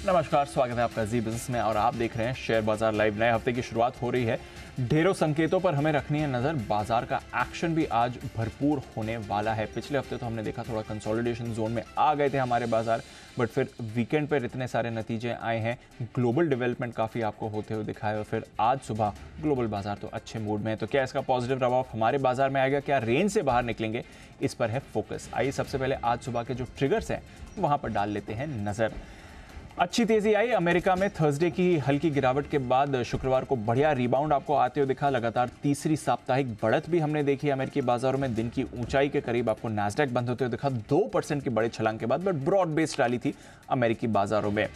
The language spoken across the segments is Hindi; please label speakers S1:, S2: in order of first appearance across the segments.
S1: नमस्कार, स्वागत है आपका जी बिजनेस में और आप देख रहे हैं शेयर बाजार लाइव। नए हफ्ते की शुरुआत हो रही है। ढेरों संकेतों पर हमें रखनी है नजर। बाजार का एक्शन भी आज भरपूर होने वाला है। पिछले हफ्ते तो हमने देखा थोड़ा कंसोलिडेशन जोन में आ गए थे हमारे बाजार, बट फिर वीकेंड पर इतने सारे नतीजे आए हैं। ग्लोबल डेवलपमेंट काफ़ी आपको होते हुए दिखाए और फिर आज सुबह ग्लोबल बाजार तो अच्छे मूड में है। तो क्या इसका पॉजिटिव प्रभाव हमारे बाजार में आएगा? क्या रेंज से बाहर निकलेंगे? इस पर है फोकस। आइए सबसे पहले आज सुबह के जो ट्रिगर्स हैं वहां पर डाल लेते हैं नजर। अच्छी तेजी आई अमेरिका में। थर्सडे की हल्की गिरावट के बाद शुक्रवार को बढ़िया रिबाउंड आपको आते हुए दिखा। लगातार तीसरी साप्ताहिक बढ़त भी हमने देखी अमेरिकी बाजारों में। दिन की ऊंचाई के करीब आपको नैस्डैक बंद होते हुए दिखा 2% की बड़े छलांग के बाद, बट ब्रॉड बेस्ड रैली थी अमेरिकी बाजारों में।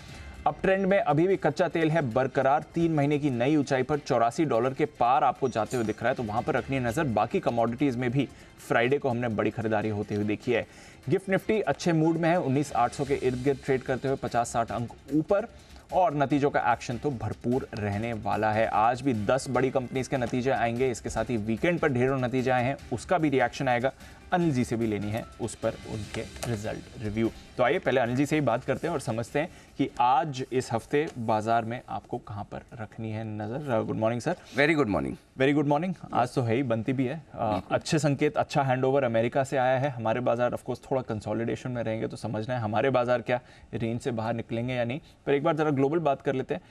S1: अब ट्रेंड में अभी भी कच्चा तेल है बरकरार। 3 महीने की नई ऊंचाई पर $84 के पार आपको जाते हुए दिख रहा है, तो वहां पर रखनी है नजर। बाकी कमोडिटीज में भी फ्राइडे को हमने बड़ी खरीदारी होते हुए देखी है। गिफ्ट निफ्टी अच्छे मूड में है, 19,800 के इर्द गिर्द ट्रेड करते हुए 50-60 अंक ऊपर, और नतीजों का एक्शन तो भरपूर रहने वाला है। आज भी 10 बड़ी कंपनीज के नतीजे आएंगे। इसके साथ ही वीकेंड पर ढेरों नतीजे आए हैं, उसका भी रिएक्शन आएगा। अनिल जी से भी लेनी है उस पर उनके रिजल्ट रिव्यू। तो आइए पहले अनिल जी से ही बात करते हैं और समझते हैं कि आज इस हफ्ते बाजार में आपको कहां पर रखनी है नजर। Good morning sir.
S2: Very good morning.
S1: Very good morning. आज तो है ही, बनती भी है। अच्छे संकेत, अच्छा हैंडओवर अमेरिका से आया है। हमारे बाजार ऑफ कोर्स थोड़ा कंसोलिडेशन में रहेंगे, तो समझना है हमारे बाजार क्या रेंज से बाहर निकलेंगे या नहीं। पर एक बार जरा ग्लोबल बात कर लेते हैं।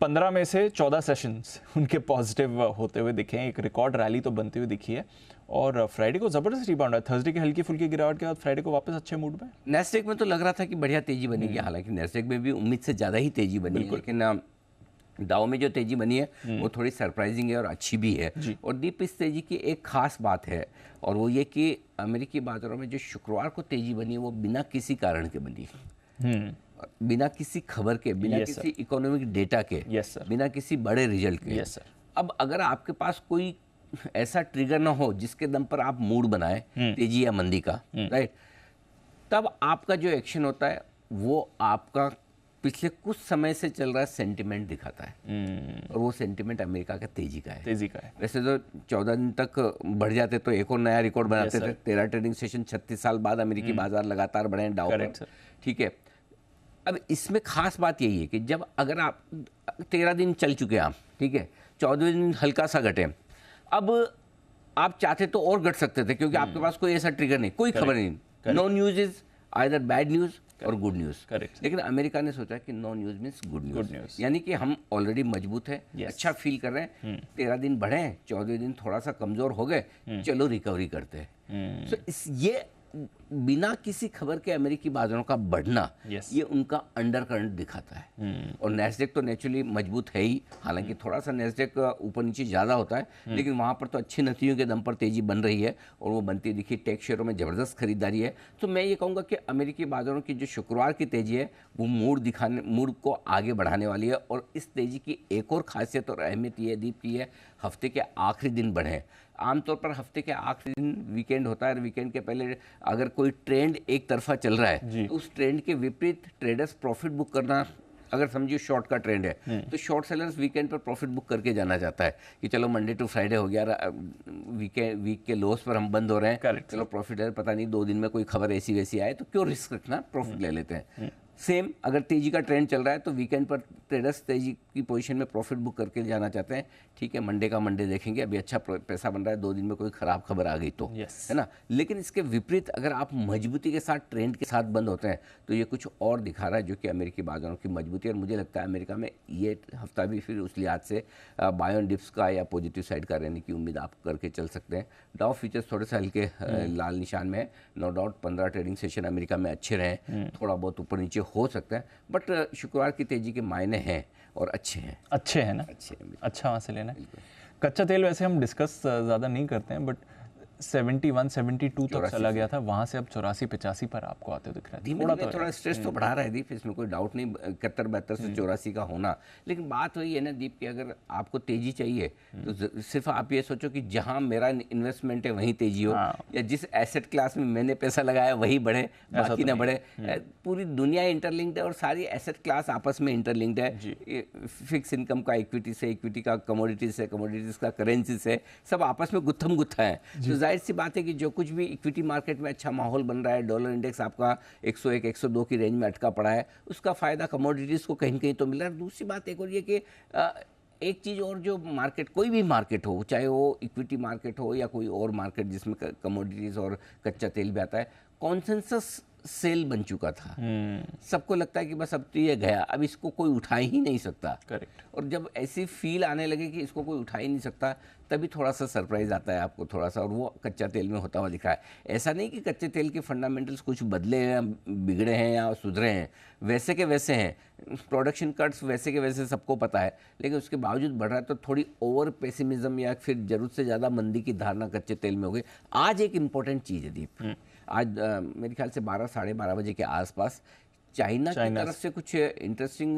S1: 15 में से 14 सेशंस उनके पॉजिटिव होते हुए दिखे हैं। एक रिकॉर्ड रैली तो बनती हुई दिखी है और फ्राइडे को जबरदस्त रिबाउंड है। थर्सडे की हल्की फुल्की गिरावट के बाद फ्राइडे को वापस अच्छे मूड में।
S2: नेस्डेक में तो लग रहा था कि बढ़िया तेजी बनेगी, हालांकि नेस्डेक में भी उम्मीद से ज़्यादा ही तेजी बनी है, लेकिन डाउ में जो तेजी बनी है वो थोड़ी सरप्राइजिंग है और अच्छी भी है। और दीप, इस तेजी की एक खास बात है और वो ये कि अमेरिकी बाजारों में जो शुक्रवार को तेजी बनी है वो बिना किसी कारण के बनी, बिना किसी खबर के, बिना किसी इकोनॉमिक डेटा के, बिना किसी बड़े रिजल्ट के। अब अगर आपके पास कोई ऐसा ट्रिगर ना हो जिसके दम पर आप मूड बनाए तेजी या मंदी का, राइट, तब आपका जो एक्शन होता है वो आपका पिछले कुछ समय से चल रहा सेंटिमेंट दिखाता है। और वो सेंटिमेंट अमेरिका का तेजी का है। वैसे तो 14 दिन तक बढ़ जाते तो एक और नया रिकॉर्ड बनाते थे। 13 ट्रेडिंग सेशन 36 साल बाद अमेरिकी बाजार लगातार बढ़े हैं डाउ पर, ठीक है। अब इसमें खास बात यही है कि जब अगर आप 13 दिन चल चुके हैं आप, ठीक है, 14वें दिन हल्का सा घटे, अब आप चाहते तो और घट सकते थे क्योंकि आपके पास कोई ऐसा ट्रिगर नहीं, कोई खबर नहीं। No news is either bad news और गुड न्यूज। लेकिन अमेरिका ने सोचा कि no news means good news, यानी कि हम ऑलरेडी मजबूत है, अच्छा फील कर रहे हैं। 13 दिन बढ़े हैं, 14वें दिन थोड़ा सा कमजोर हो गए, चलो रिकवरी करते हैं। तो ये बिना किसी खबर के अमेरिकी बाजारों का बढ़ना, ये उनका अंडर करंट दिखाता है। और नेस्डेक तो नेचुरली मजबूत है ही, हालांकि थोड़ा सा नेस्डेक ऊपर नीचे ज़्यादा होता है, लेकिन वहाँ पर तो अच्छी नतीजों के दम पर तेजी बन रही है और वो बनती दिखी। टेक शेयरों में ज़बरदस्त खरीदारी है। तो मैं ये कहूँगा कि अमेरिकी बाजारों की जो शुक्रवार की तेजी है वो मूड को आगे बढ़ाने वाली है। और इस तेजी की एक और खासियत और अहमियत ये दीप की है, हफ्ते के आखिरी दिन बढ़े। आमतौर पर हफ्ते के आखिरी दिन वीकेंड होता है और वीकेंड के पहले अगर कोई ट्रेंड एक तरफा चल रहा है तो उस ट्रेंड के विपरीत ट्रेडर्स प्रॉफिट बुक करना, अगर समझिए शॉर्ट का ट्रेंड है तो शॉर्ट सेलर्स वीकेंड पर प्रॉफिट बुक करके जाना चाहता है कि चलो मंडे टू फ्राइडे हो गया, वीक के लोस पर हम बंद हो रहे हैं, चलो प्रॉफिट है, पता नहीं 2 दिन में कोई खबर ऐसी वैसी आए तो क्यों रिस्क रखना, प्रॉफिट ले लेते हैं। सेम अगर तेजी का ट्रेंड चल रहा है तो वीकेंड पर ट्रेडर्स तेजी की पोजीशन में प्रॉफिट बुक करके जाना चाहते हैं। ठीक है, मंडे का मंडे देखेंगे, अभी अच्छा पैसा बन रहा है, 2 दिन में कोई खराब खबर आ गई तो, है ना। लेकिन इसके विपरीत अगर आप मजबूती के साथ ट्रेंड के साथ बंद होते हैं तो ये कुछ और दिखा रहा है जो कि अमेरिकी बाजारों की मजबूती है। और मुझे लगता है अमेरिका में ये हफ्ता भी फिर उस लिहाज से बाय ऑन डिप्स का या पॉजिटिव साइड का रहने की उम्मीद आप करके चल सकते हैं। डाउ फ्यूचर्स थोड़े से हल्के लाल निशान में है, no doubt. 15 trading session America में अच्छे रहे, थोड़ा बहुत ऊपर नीचे हो सकता है, बट शुक्रवार की तेजी के मायने हैं और अच्छे हैं ना, अच्छा वहाँ से लेना है। कच्चा तेल वैसे हम डिस्कस ज़्यादा नहीं करते हैं, बट 71-72 तक चला गया था, वहाँ से अब 84-85 पर आपको आते दिख रहा है। थोड़ा स्ट्रेस तो बढ़ा रहा है दीप, इसमें कोई डाउट नहीं, 71-72 से 84 का होना। लेकिन बात वही है ना दीप कि अगर आपको तेजी चाहिए तो सिर्फ आप ये सोचो कि जहाँ मेरा इन्वेस्टमेंट है वहीं तेजी हो, या जिस एसेट क्लास में मैंने पैसा लगाया वही बढ़े, बाकी ना बढ़े। पूरी दुनिया इंटरलिंक्ड है और सारी एसेट क्लास आपस में इंटरलिंक्ड है। फिक्स इनकम का इक्विटी से, इक्विटी का कमोडिटीज से, कमोडिटीज का करेंसी से, सब आपस में गुत्थम गुत्था है। जाहिर सी बात है कि जो कुछ भी इक्विटी मार्केट में अच्छा माहौल बन रहा है, डॉलर इंडेक्स आपका 101 102 की रेंज में अटका पड़ा है, उसका फ़ायदा कमोडिटीज़ को कहीं कहीं तो मिल रहा है। दूसरी बात एक और ये कि एक चीज़ और, जो मार्केट, कोई भी मार्केट हो, चाहे वो इक्विटी मार्केट हो या कोई और मार्केट जिसमें कमोडिटीज़ और कच्चा तेल भी आता है, कॉन्सेंसस सेल बन चुका था। सबको लगता है कि बस अब तो ये गया, अब इसको कोई उठा ही नहीं सकता।
S1: करेक्ट।
S2: और जब ऐसी फील आने लगे कि इसको कोई उठा ही नहीं सकता, तभी थोड़ा सा सरप्राइज आता है आपको थोड़ा सा, और वो कच्चा तेल में होता हुआ दिखा है। ऐसा नहीं कि कच्चे तेल के फंडामेंटल्स कुछ बदले हैं या बिगड़े हैं या सुधरे हैं, वैसे के वैसे हैं। प्रोडक्शन कट्स वैसे के वैसे सबको पता है, लेकिन उसके बावजूद बढ़ रहा है। तो थोड़ी ओवर पेसिमिज्म या फिर जरूरत से ज़्यादा मंदी की धारणा कच्चे तेल में हो गई। आज एक इम्पॉर्टेंट चीज़ है दीप, आज मेरे ख्याल से 12 साढ़े 12 बजे के आसपास चाइना की तरफ से कुछ इंटरेस्टिंग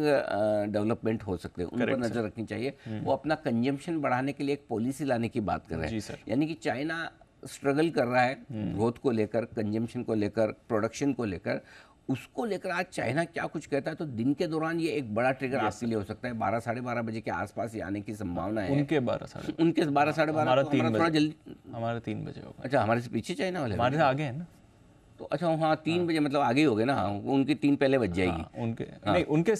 S2: डेवलपमेंट हो सकते हैं, उन पर नज़र रखनी चाहिए। वो अपना कंजम्पशन बढ़ाने के लिए एक पॉलिसी लाने की बात कर रहे हैं। यानी कि चाइना स्ट्रगल कर रहा है ग्रोथ को लेकर, कंजम्पशन को लेकर, प्रोडक्शन को लेकर। उसको लेकर आज चाइना क्या कुछ कहता है, तो दिन के दौरान ये एक बड़ा ट्रिगर आपके लिए हो सकता है। 12 साढ़े 12 बजे के आसपास ये आने की संभावना है।
S1: उनके 12 साढ़े
S2: उनके 12 साढ़े 12, थोड़ा जल्दी,
S1: हमारे 3 बजे होगा।
S2: अच्छा, हमारे से पीछे चाइना वाले,
S1: हमारे से आगे है ना,
S2: तो अच्छा हाँ 3 बजे मतलब आगे ही हो गए ना। उनकी 3 पहले बज जाएगी।
S1: उनके नहीं, उनके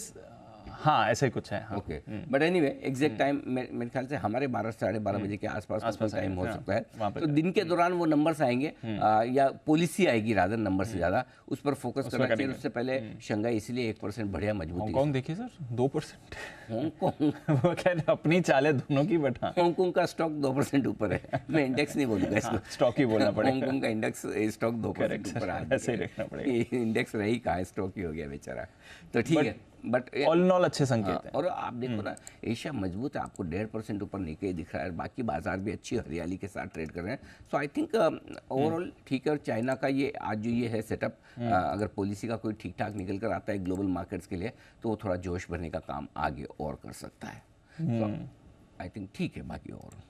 S1: हाँ ऐसे ही कुछ है। हाँ।
S2: Okay, but anyway exact time मेरे ख्याल से हमारे 12 साढ़े 12 बजे के आसपास टाइम हो सकता है। तो दिन के दौरान वो नंबर्स आएंगे या पॉलिसी आएगी रादर नंबर से ज़्यादा, उस पर फोकस करना चाहिए। उससे पहले शंघाई इसलिए 1% बढ़िया मजबूती।
S1: हांगकांग देखिए सर 2%।
S2: हांगकांग
S1: वो कह रहे अपनी चालें दोनों की बटा।
S2: हांगकांग का स्टॉक 2% ऊपर है। मैं इंडेक्स नहीं बोलूँगा इसको,
S1: स्टॉक ही बोलना पड़ेगा।
S2: हांगकांग का इंडेक्स स्टॉक 2% ऊपर आ
S1: ऐसे ही रखना पड़ेगा।
S2: इंडेक्स रही कहाँ, स्टॉक ही हो गया बेचारा। तो ठीक है, बट
S1: ऑल इन ऑल अच्छे संकेत हैं।
S2: और आप देखो ना, एशिया मजबूत है, आपको 1.5% ऊपर निकले दिख रहा है, बाकी बाजार भी अच्छी हरियाली के साथ ट्रेड कर रहे हैं। सो आई थिंक ओवरऑल ठीक है। और चाइना का ये आज जो ये है सेटअप, अगर पॉलिसी का कोई ठीक ठाक निकल कर आता है ग्लोबल मार्केट्स के लिए, तो वो थोड़ा जोश भरने का काम आगे और कर सकता है। सो आई थिंक ठीक है, बाकी और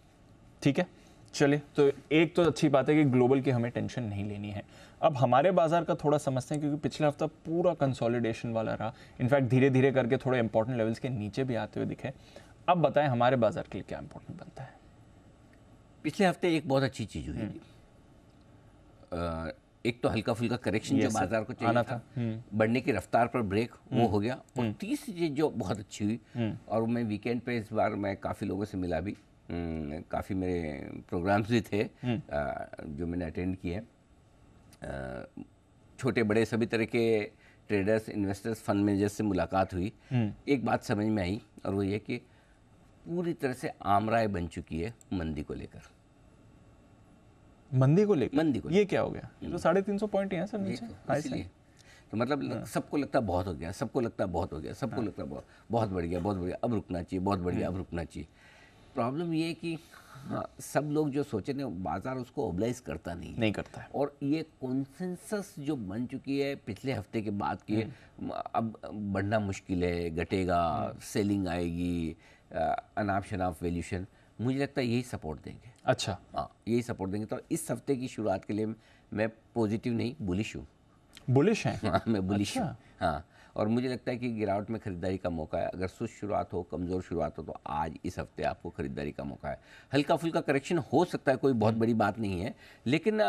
S1: ठीक है। चलिए, तो एक तो अच्छी बात है कि ग्लोबल की हमें टेंशन नहीं लेनी है। अब हमारे बाजार का थोड़ा समझते हैं, क्योंकि पिछला हफ्ता पूरा कंसोलिडेशन वाला रहा। इनफैक्ट धीरे धीरे करके थोड़े इंपॉर्टेंट लेवल्स के नीचे भी आते हुए दिखे। अब बताएं हमारे बाजार के लिए क्या इंपॉर्टेंट बनता है।
S2: पिछले हफ्ते एक बहुत अच्छी चीज़ हुई थी। एक तो हल्का फुल्का करेक्शन जो बाजार को चाहिए था, बढ़ने की रफ्तार पर ब्रेक, वो हो गया। और तीसरी चीज़ जो बहुत अच्छी हुई, और मैं वीकेंड पे इस बार मैं काफ़ी लोगों से मिला भी, काफ़ी मेरे प्रोग्राम्स भी थे जो मैंने अटेंड किए। छोटे बड़े सभी तरह के ट्रेडर्स, इन्वेस्टर्स, फंड मैनेजर्स से मुलाकात हुई। एक बात समझ में आई, और वो ये कि पूरी तरह से आमराय बन चुकी है मंदी को लेकर।
S1: मंदी को लेकर?
S2: मंदी को
S1: ये क्या हो गया? तो 350 पॉइंट ही है सर नीचे।
S2: इसलिए तो मतलब सबको लगता बहुत हो गया, सबको लगता बहुत हो गया, सबको लगता बहुत बढ़ गया, बहुत बढ़िया, अब रुकना चाहिए, बहुत बढ़िया, अब रुकना चाहिए। प्रॉब्लम ये है कि सब लोग जो सोचे ना, बाजार उसको ओबलाइज करता नहीं
S1: करता है।
S2: और ये कॉन्सेंसस जो बन चुकी है पिछले हफ्ते के बाद की, अब बढ़ना मुश्किल है, घटेगा, सेलिंग आएगी, अनाप शनाप वैल्यूशन, मुझे लगता है यही सपोर्ट देंगे।
S1: अच्छा,
S2: हाँ, यही सपोर्ट देंगे। तो इस हफ्ते की शुरुआत के लिए मैं पॉजिटिव नहीं, बुलिश हूँ।
S1: बुलिश हैं?
S2: हाँ, मैं बुलिश हूँ। हाँ, और मुझे लगता है कि गिरावट में खरीदारी का मौका है। अगर सुस्त शुरुआत हो, कमज़ोर शुरुआत हो, तो आज इस हफ्ते आपको खरीदारी का मौका है। हल्का फुल्का करेक्शन हो सकता है, कोई बहुत बड़ी बात नहीं है, लेकिन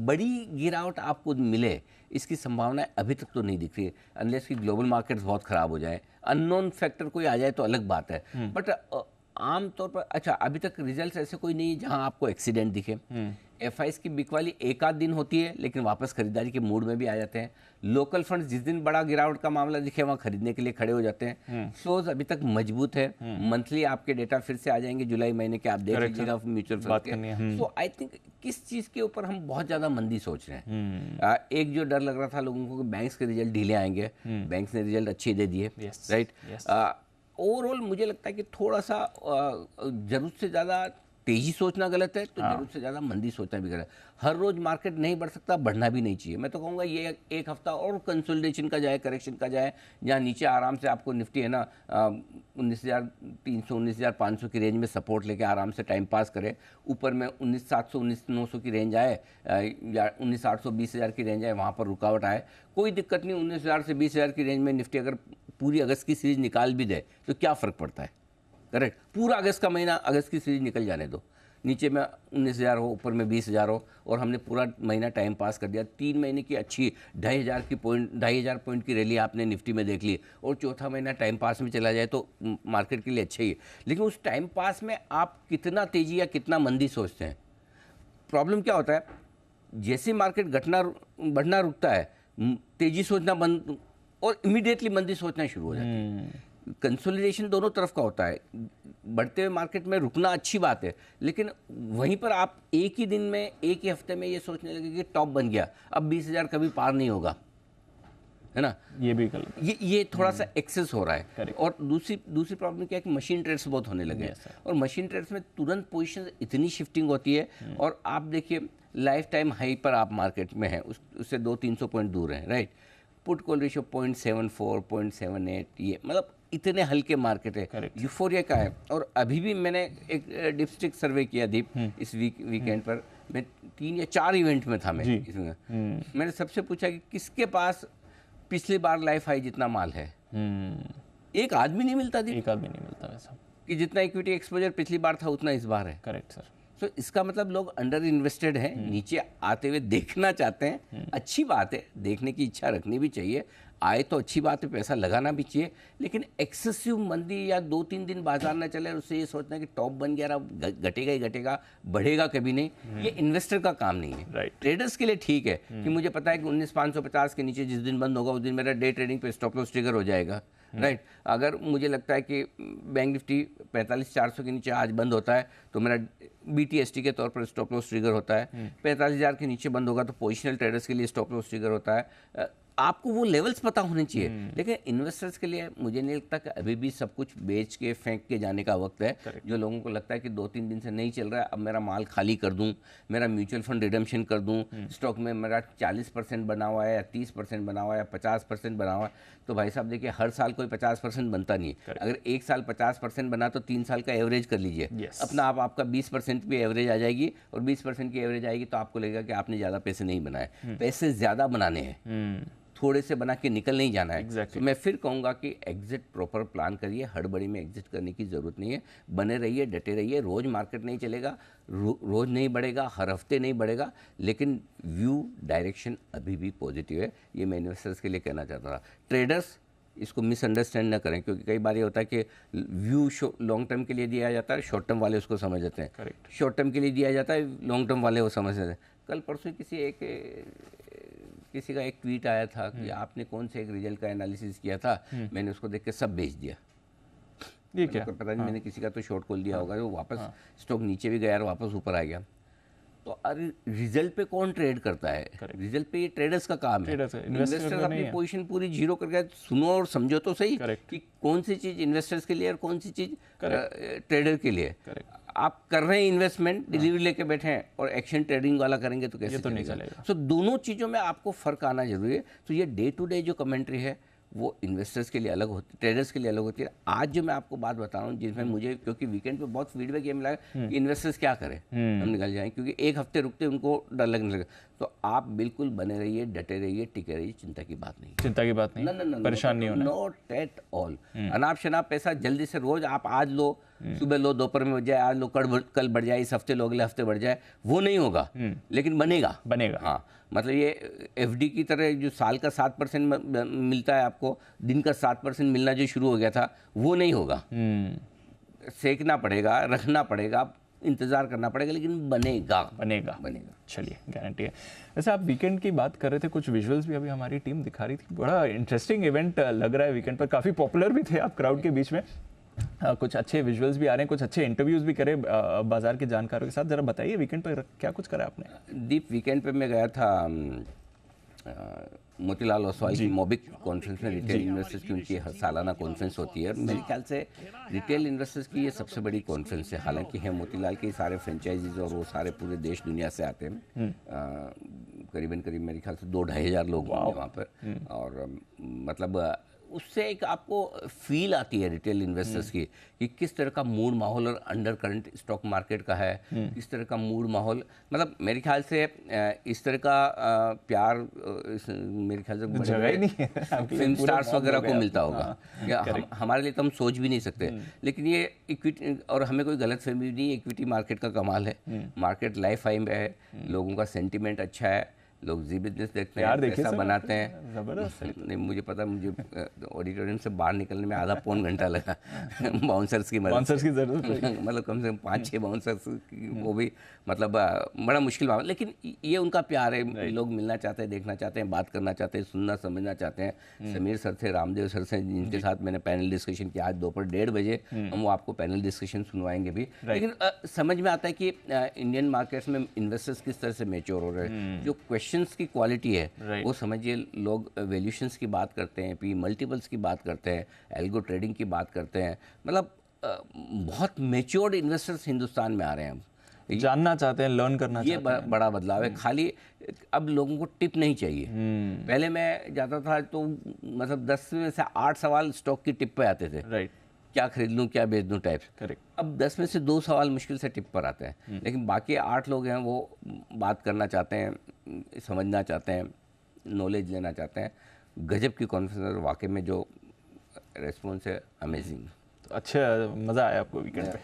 S2: बड़ी गिरावट आपको मिले इसकी संभावना अभी तक तो नहीं दिख रही है, अनलेस कि ग्लोबल मार्केट्स बहुत ख़राब हो जाए, अननोन फैक्टर कोई आ जाए तो अलग बात है। बट आमतौर पर अच्छा, अभी तक रिजल्ट्स ऐसे कोई नहीं है जहां आपको एक्सीडेंट दिखे। एफआईएस की बिक वाली एक आध दिन होती है, लेकिन वापस खरीदारी के मूड में भी आ जाते हैं। लोकल फंड्स जिस दिन बड़ा गिरावट का मामला दिखे वहां खरीदने के लिए खड़े हो जाते हैं। फ्लोज अभी तक मजबूत है। मंथली आपके डेटा फिर से आ जाएंगे जुलाई महीने के, आप देख लीजिएगा म्यूचुअल फंड के। सो आई थिंक किस चीज़ के ऊपर हम बहुत ज़्यादा मंदी सोच रहे हैं। एक जो डर लग रहा था लोगों को कि बैंक्स के रिजल्ट ढीले आएंगे, बैंक्स ने रिजल्ट अच्छे दे दिए, राइट। ओवरऑल मुझे लगता है कि थोड़ा सा जरूरत से ज़्यादा तेजी सोचना गलत है, तो जरूरत से ज़्यादा मंदी सोचना भी गलत है। हर रोज़ मार्केट नहीं बढ़ सकता, बढ़ना भी नहीं चाहिए। मैं तो कहूँगा ये एक हफ्ता और कंसोलिडेशन का जाए, करेक्शन का जाए, जहाँ नीचे आराम से आपको निफ्टी है ना 19,300 19,500 की रेंज में सपोर्ट लेके आराम से टाइम पास करे, ऊपर में 19,700 19,900 की रेंज आए या 19,800 20,000 की रेंज आए, वहाँ पर रुकावट आए, कोई दिक्कत नहीं। 19,000 से 20,000 की रेंज में निफ्टी अगर पूरी अगस्त की सीरीज निकाल भी दे तो क्या फ़र्क पड़ता है, करेक्ट। पूरा अगस्त का महीना, अगस्त की सीरीज निकल जाने दो, नीचे में 19,000 हो, ऊपर में 20,000 हो, और हमने पूरा महीना टाइम पास कर दिया। 3 महीने की अच्छी 2,500 पॉइंट की रैली आपने निफ्टी में देख ली, और चौथा महीना टाइम पास में चला जाए तो मार्केट के लिए अच्छा ही है। लेकिन उस टाइम पास में आप कितना तेजी या कितना मंदी सोचते हैं। प्रॉब्लम क्या होता है, जैसे मार्केट बढ़ना रुकता है, तेजी सोचना बंद और इमीडिएटली मंदी सोचना शुरू हो जाती है। कंसोलिडेशन दोनों तरफ का होता है। बढ़ते हुए मार्केट में रुकना अच्छी बात है, लेकिन वहीं पर आप एक ही दिन में, एक ही हफ्ते में ये सोचने लगे कि टॉप बन गया, अब 20,000 कभी पार नहीं होगा, है ना।
S1: ये भी गलत,
S2: ये थोड़ा सा एक्सेस हो रहा है।
S1: Correct.
S2: और दूसरी प्रॉब्लम क्या है कि मशीन ट्रेड्स बहुत होने लगे हैं। और मशीन ट्रेड्स में तुरंत पोजीशन इतनी शिफ्टिंग होती है, और आप देखिए लाइफ टाइम हाई पर आप मार्केट में हैं, उससे 200-300 पॉइंट दूर हैं, राइट। पुट कॉल रेशियो 0.74, 0.78, ये मतलब इतने हल्के मार्केट है। यूफोरिया का है। और अभी भी मैंने एक डिप्स्टिक सर्वे किया दीप, इस वीकेंड पर मैं 3 या 4 इवेंट में था मैं इसमें। मैंने सबसे पूछा कि किसके पास पिछली बार लाइफ हाई जितना माल है। एक आदमी नहीं मिलता दीप,
S1: एक आदमी नहीं मिलता वैसा,
S2: कि जितना इक्विटी एक्सपोजर पिछली बार था उतना इस बार है।
S1: Correct sir.
S2: तो इसका मतलब लोग अंडर इन्वेस्टेड हैं, नीचे आते हुए देखना चाहते हैं। अच्छी बात है, देखने की इच्छा रखनी भी चाहिए, आए तो अच्छी बात है, पैसा लगाना भी चाहिए, लेकिन एक्सेसिव मंदी या 2-3 दिन बाजार न चले और उससे ये सोचना कि टॉप बन गया, घटेगा ही घटेगा, बढ़ेगा कभी नहीं, ये इन्वेस्टर का काम नहीं है।
S1: राइट।
S2: ट्रेडर्स के लिए ठीक है कि मुझे पता है कि 19,550 के नीचे जिस दिन बंद होगा उस दिन मेरा डे ट्रेडिंग पे स्टॉप लॉस ट्रिगर हो जाएगा, राइट। अगर मुझे लगता है कि बैंक निफ्टी 45,400 के नीचे आज बंद होता है तो मेरा BTST के तौर पर स्टॉप लॉस ट्रिगर होता है। 45,000 के नीचे बंद होगा तो पोजिशनल ट्रेडर्स के लिए स्टॉप लॉस ट्रिगर होता है। आपको वो लेवल्स पता होने चाहिए। लेकिन इन्वेस्टर्स के लिए मुझे नहीं लगता कि अभी भी सब कुछ बेच के फेंक के जाने का वक्त है। जो लोगों को लगता है कि 2-3 दिन से नहीं चल रहा है, अब मेरा माल खाली कर दूं, मेरा म्यूचुअल फंड रिडम्पशन कर दूं, स्टॉक में मेरा 40% बना हुआ है या 30% बना हुआ है या 50% बना हुआ है, तो भाई साहब देखिए हर साल कोई 50% बनता नहीं है। अगर एक साल 50% बना तो 3 साल का एवरेज कर लीजिए, अपना आपका 20% भी एवरेज आ जाएगी, और 20% की एवरेज आएगी तो आपको लगेगा कि आपने ज़्यादा पैसे नहीं बनाए। पैसे ज़्यादा बनाने हैं, थोड़े से बना के निकल नहीं जाना है। तो मैं फिर कहूँगा कि एग्जिट प्रॉपर प्लान करिए, हड़बड़ी में एग्जिट करने की ज़रूरत नहीं है। बने रहिए, डटे रहिए। रोज़ मार्केट नहीं चलेगा, रोज़ नहीं बढ़ेगा, हर हफ्ते नहीं बढ़ेगा, लेकिन व्यू डायरेक्शन अभी भी पॉजिटिव है। ये मैं इन्वेस्टर्स के लिए कहना चाहता था। ट्रेडर्स इसको मिसअंडरस्टैंड ना करें, क्योंकि कई बार ये होता है कि व्यू लॉन्ग टर्म के लिए दिया जाता है, शॉर्ट टर्म वाले उसको समझ जाते हैं। शॉर्ट टर्म के लिए दिया जाता है, लॉन्ग टर्म वाले वो समझ जाते हैं। कल परसों किसी का एक ट्वीट आया था कि आपने कौन से एक रिजल्ट का एनालिसिस किया था, मैंने उसको देख के सब बेच दिया।
S1: ये क्या
S2: पता नहीं, मैंने किसी का तो शॉर्ट खोल दिया होगा, वो वापस स्टॉक नीचे भी गया और वापस ऊपर आ गया। तो अरे रिजल्ट पे कौन ट्रेड करता है? रिजल्ट पे ये ट्रेडर्स का काम है। इन्वेस्टर्स अपनी पोजीशन पूरी जीरो करके सुनो और समझो तो सही कि कौन सी चीज़ इन्वेस्टर्स के लिए और कौन सी चीज़ ट्रेडर के लिए। आप कर रहे हैं इन्वेस्टमेंट, डिलीवरी लेके बैठे हैं, और एक्शन ट्रेडिंग वाला करेंगे तो कैसे
S1: तो नहीं चलेगा।
S2: सो दोनों चीज़ों में आपको फ़र्क आना जरूरी है। तो ये डे टू डे जो कमेंट्री है वो इन्वेस्टर्स के लिए अलग होती है, ट्रेडर्स के लिए अलग होती है। आज जो मैं आपको बात बता रहा हूँ, जिसमें मुझे, क्योंकि वीकेंड पे बहुत फीडबैक ये मिला कि इन्वेस्टर्स क्या करें, हम निकल जाएं, क्योंकि एक हफ्ते रुकते उनको डर लगने लगा। तो आप बिल्कुल बने रहिए, डटे रहिए, टिके रहिए, चिंता की बात नहीं,
S1: परेशान नहीं होना,
S2: नॉट एट ऑल। अनाप शनाप पैसा जल्दी से रोज आप आज लो, सुबह लो, दोपहर में बढ़ जाए, आज लो, कल बढ़ जाए, इस हफ्ते लो, अगले हफ्ते बढ़ जाए, वो नहीं होगा, लेकिन बनेगा। हाँ, मतलब ये FD की तरह जो साल का 7% मिलता है आपको, दिन का 7% मिलना जो शुरू हो गया था, वो नहीं होगा। सेकना पड़ेगा, रखना पड़ेगा, इंतजार करना पड़ेगा, लेकिन बनेगा।
S1: चलिए, गारंटी है। वैसे आप वीकेंड की बात कर रहे थे, कुछ विजुअल्स भी अभी हमारी टीम दिखा रही थी, बड़ा इंटरेस्टिंग इवेंट लग रहा है वीकेंड पर, काफ़ी पॉपुलर भी थे आप क्राउड के बीच में। कुछ अच्छे विजुअल्स भी आ रहे हैं, कुछ अच्छे इंटरव्यूज भी करे बाजार के जानकारों के साथ। जरा बताइए वीकेंड पर क्या कुछ करा आपने?
S2: दीप, वीकेंड पे मैं गया था मोतीलाल ओसवाल की मोबिक कॉन्फ्रेंस में। रिटेल इन्वेस्टर्स की उनकी सालाना कॉन्फ्रेंस होती है, और मेरे ख्याल से रिटेल इन्वेस्टर्स की ये सबसे बड़ी कॉन्फ्रेंस है। हालांकि है मोतीलाल के सारे फ्रेंचाइजीज और वो सारे पूरे देश दुनिया से आते हैं, करीबन मेरे ख्याल से 2-2,500 लोग होंगे वहाँ पर। और मतलब उससे एक आपको फील आती है रिटेल इन्वेस्टर्स की कि किस तरह का मूड माहौल और अंडर करंट स्टॉक मार्केट का है, किस तरह का मूड माहौल, मतलब मेरे ख्याल से इस तरह का प्यार मेरे ख्याल से
S1: जगह ही नहीं है
S2: फिल्म स्टार्स वगैरह को मिलता होगा।
S1: हाँ,
S2: या हमारे लिए तो हम सोच भी नहीं सकते। लेकिन ये इक्विटी, और हमें कोई गलत फहमी नहीं, इक्विटी मार्केट का कमाल है। मार्केट लाइफ हाई में है, लोगों का सेंटीमेंट अच्छा है, लोग जी बिजनेस देखते हैं, पैसा बनाते हैं।
S1: जबरदस्त है।
S2: नहीं मुझे पता, मुझे ऑडिटोरियम से बाहर निकलने में आधा पौन घंटा लगा बाउंसर्स की मदद
S1: की जरूरत है।
S2: मतलब कम से कम 5-6 बाउंसर्स, वो भी मतलब बड़ा मुश्किल मामला। लेकिन ये उनका प्यार है, लोग मिलना चाहते हैं, देखना चाहते हैं, बात करना चाहते हैं, सुनना समझना चाहते हैं। समीर सर थे, रामदेव सर से, जिनके साथ मैंने पैनल डिस्कशन किया आज दोपहर 1:30 बजे, हम वो आपको पैनल डिस्कशन सुनवाएंगे भी। लेकिन समझ में आता है कि इंडियन मार्केट्स में इन्वेस्टर्स किस तरह से मेच्योर हो रहे हैं, जो क्वेश्चंस की क्वालिटी है वो समझिए। लोग वैल्यूशंस की बात करते हैं, पी मल्टीपल्स की बात करते हैं, एल्गो ट्रेडिंग की बात करते हैं, मतलब बहुत मेच्योर्ड इन्वेस्टर्स हिंदुस्तान में आ रहे हैं। अब
S1: जानना चाहते हैं, लर्न करना
S2: ये
S1: चाहते हैं।
S2: बड़ा बदलाव है। खाली अब लोगों को टिप नहीं चाहिए। पहले मैं जाता था तो मतलब 10 में से 8 सवाल स्टॉक की टिप पे आते थे,
S1: राइट,
S2: क्या खरीद लूँ, क्या बेच दूँ टाइप्स।
S1: करेक्ट।
S2: अब 10 में से 2 सवाल मुश्किल से टिप पर आते हैं, लेकिन बाकी 8 लोग हैं वो बात करना चाहते हैं, समझना चाहते हैं, नॉलेज लेना चाहते हैं। गजब की कॉन्फ्रेंस, वाकई में जो रिस्पॉन्स है अमेजिंग।
S1: तो अच्छा, मज़ा आया आपको वीकेंड पे?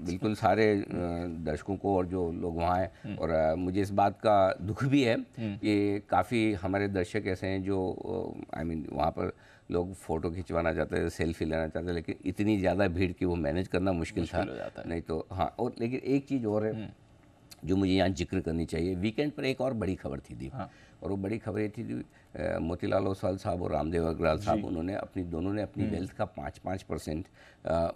S2: बिल्कुल, सारे दर्शकों को और जो लोग वहाँ हैं, और मुझे इस बात का दुख भी है कि काफ़ी हमारे दर्शक ऐसे हैं जो आई मीन वहाँ पर लोग फ़ोटो खिंचवाना चाहते हैं, सेल्फी लेना चाहते हैं, लेकिन इतनी ज़्यादा भीड़ की वो मैनेज करना मुश्किल था। नहीं तो हाँ, और लेकिन एक चीज़ और है जो मुझे यहाँ जिक्र करनी चाहिए। वीकेंड पर एक और बड़ी खबर थी दीप, और वो बड़ी खबर ये थी मोतीलाल ओसवाल साहब और रामदेव अग्रवाल साहब, उन्होंने दोनों ने अपनी वेल्थ का 5%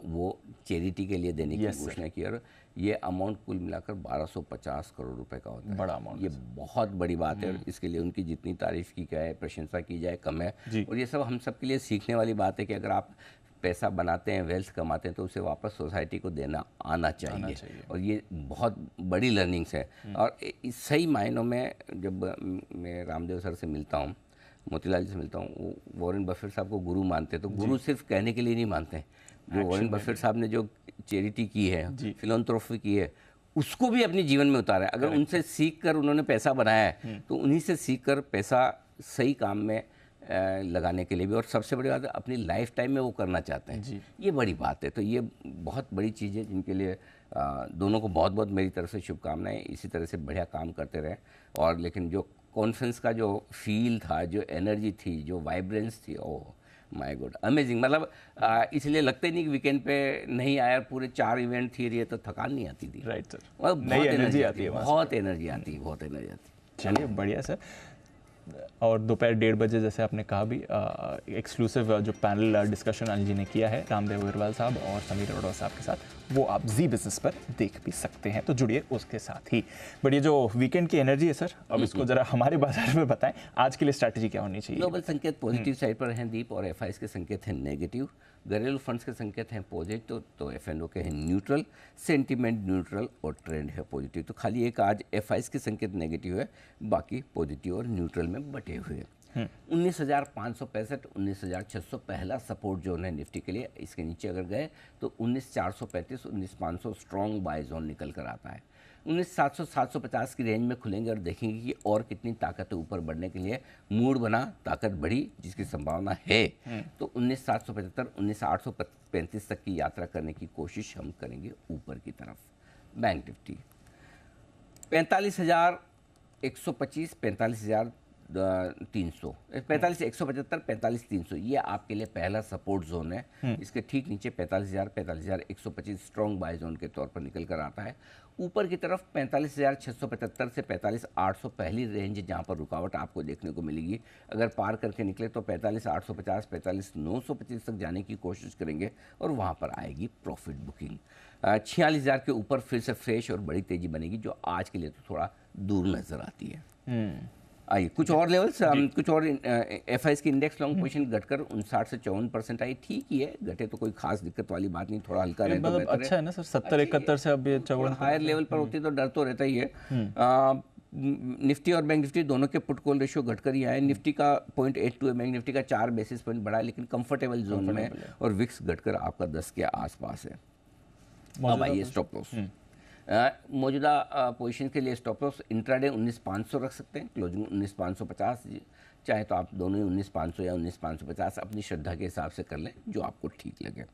S2: वो चैरिटी के लिए देने की घोषणा की, और ये अमाउंट कुल मिलाकर 1250 करोड़ रुपए का होता है।
S1: बड़ा अमाउंट,
S2: ये बहुत बड़ी बात है, और इसके लिए उनकी जितनी तारीफ की जाए, प्रशंसा की जाए, कम है। और ये सब हम सब के लिए सीखने वाली बात है कि अगर आप पैसा बनाते हैं, वेल्थ कमाते हैं, तो उसे वापस सोसाइटी को देना आना चाहिए। और ये बहुत बड़ी लर्निंग्स है। और सही मायनों में जब मैं रामदेव सर से मिलता हूँ, मोतीलाल जी से मिलता हूँ, वो वॉरेन बफेट साहब को गुरु मानते हैं। तो गुरु सिर्फ कहने के लिए नहीं मानते, जो वॉरेन बफेट साहब ने जो चैरिटी की है, फिलैंथ्रोपी की है, उसको भी अपने जीवन में उतारा है। अगर उनसे सीख कर उन्होंने पैसा बनाया है, तो उन्हीं से सीख कर पैसा सही काम में लगाने के लिए भी, और सबसे बड़ी बात है अपनी लाइफ टाइम में वो करना चाहते हैं। ये बड़ी बात है। तो ये बहुत बड़ी चीज़ है, जिनके लिए दोनों को बहुत बहुत मेरी तरफ से शुभकामनाएं। इसी तरह से बढ़िया काम करते रहें। और लेकिन जो कॉन्फ्रेंस का जो फील था, जो एनर्जी थी, जो वाइब्रेंस थी, ओह माय गॉड, अमेजिंग। मतलब इसलिए लगता ही नहीं कि वीकेंड पे नहीं आया, पूरे 4 इवेंट थी, ये तो थकान नहीं आती थी।
S1: राइट सर,
S2: बहुत एनर्जी आती है, बहुत एनर्जी आती है, बहुत एनर्जी आती है।
S1: चलिए बढ़िया सर। और दोपहर 1:30 बजे जैसे आपने कहा भी, एक्सक्लूसिव जो पैनल डिस्कशन अनिल जी ने किया है रामदेव अग्रवाल साहब और समीर अरोड़ा साहब के साथ, वो आप जी बिजनेस पर देख भी सकते हैं, तो जुड़िए उसके साथ ही। बट ये जो वीकेंड की एनर्जी है सर, अब इसको जरा हमारे बाजार में बताएं, आज के लिए स्ट्रैटेजी क्या होनी चाहिए?
S2: ग्लोबल संकेत पॉजिटिव साइड पर हैं दीप, और एफआईएस के संकेत हैं नेगेटिव। घरेलू फंड्स के संकेत हैं पॉजिटिव, तो एफएनओ के हैं न्यूट्रल, सेंटीमेंट न्यूट्रल, और ट्रेंड है पॉजिटिव। तो खाली एक आज एफआईएस के संकेत नेगेटिव है, बाकी पॉजिटिव और न्यूट्रल में बटे हुए हैं। 19,565, 19,600 पहला सपोर्ट जोन है निफ्टी के लिए। इसके नीचे अगर गए तो 19,435, 19,500 स्ट्रॉन्ग बाय जोन निकल कर आता है। 19,700, 750 की रेंज में खुलेंगे और देखेंगे कि और कितनी ताकत है ऊपर बढ़ने के लिए। मूड बना, ताकत बढ़ी, जिसकी संभावना है, तो 19,775, 19,835 तक की यात्रा करने की कोशिश हम करेंगे ऊपर की तरफ। बैंक निफ्टी 45,125, 45,300, 45,175, 45,300, ये आपके लिए पहला सपोर्ट जोन है। इसके ठीक नीचे 45,000, 45,125 स्ट्रॉन्ग बाय जोन के तौर पर निकल कर आता है। ऊपर की तरफ 45,675 से 45,800 पहली रेंज, जहाँ पर रुकावट आपको देखने को मिलेगी। अगर पार करके निकले तो 45,850, 45,925 तक जाने की कोशिश करेंगे, और वहाँ पर आएगी प्रॉफिट बुकिंग। 46,000 के ऊपर फिर से फ्रेश और बड़ी तेजी बनेगी, जो आज के लिए तो थोड़ा दूर नजर आती है। आइए कुछ और लेवल्स, कुछ और एफआईएस की इंडेक्स लॉन्ग पोजीशन घटकर 59 से 54% आई। ठीक ही है, घटे तो कोई खास दिक्कत वाली बात नहीं, थोड़ा हल्का रहता है।
S1: अच्छा है ना सर, 70-71 से अब ये 54
S2: हायर लेवल पर होती तो डर तो रहता ही है। निफ्टी और बैंक निफ्टी दोनों के पुट कॉल रेशियो घटकर ही आए। निफ्टी का 0.82 है, बैंक निफ्टी का 4 बेसिस पॉइंट बढ़ा है, लेकिन कंफर्टेबल जोन में है। और विक्स घटकर आपका 10 के आसपास है। अब आइए स्टॉप लॉस। मौजूदा पोजीशन के लिए स्टॉप लॉस इंट्राडे 19,500 रख सकते हैं, क्लोजिंग 19,550, चाहे तो आप दोनों ही 19,500 या 19,550 अपनी श्रद्धा के हिसाब से कर लें, जो आपको ठीक लगे।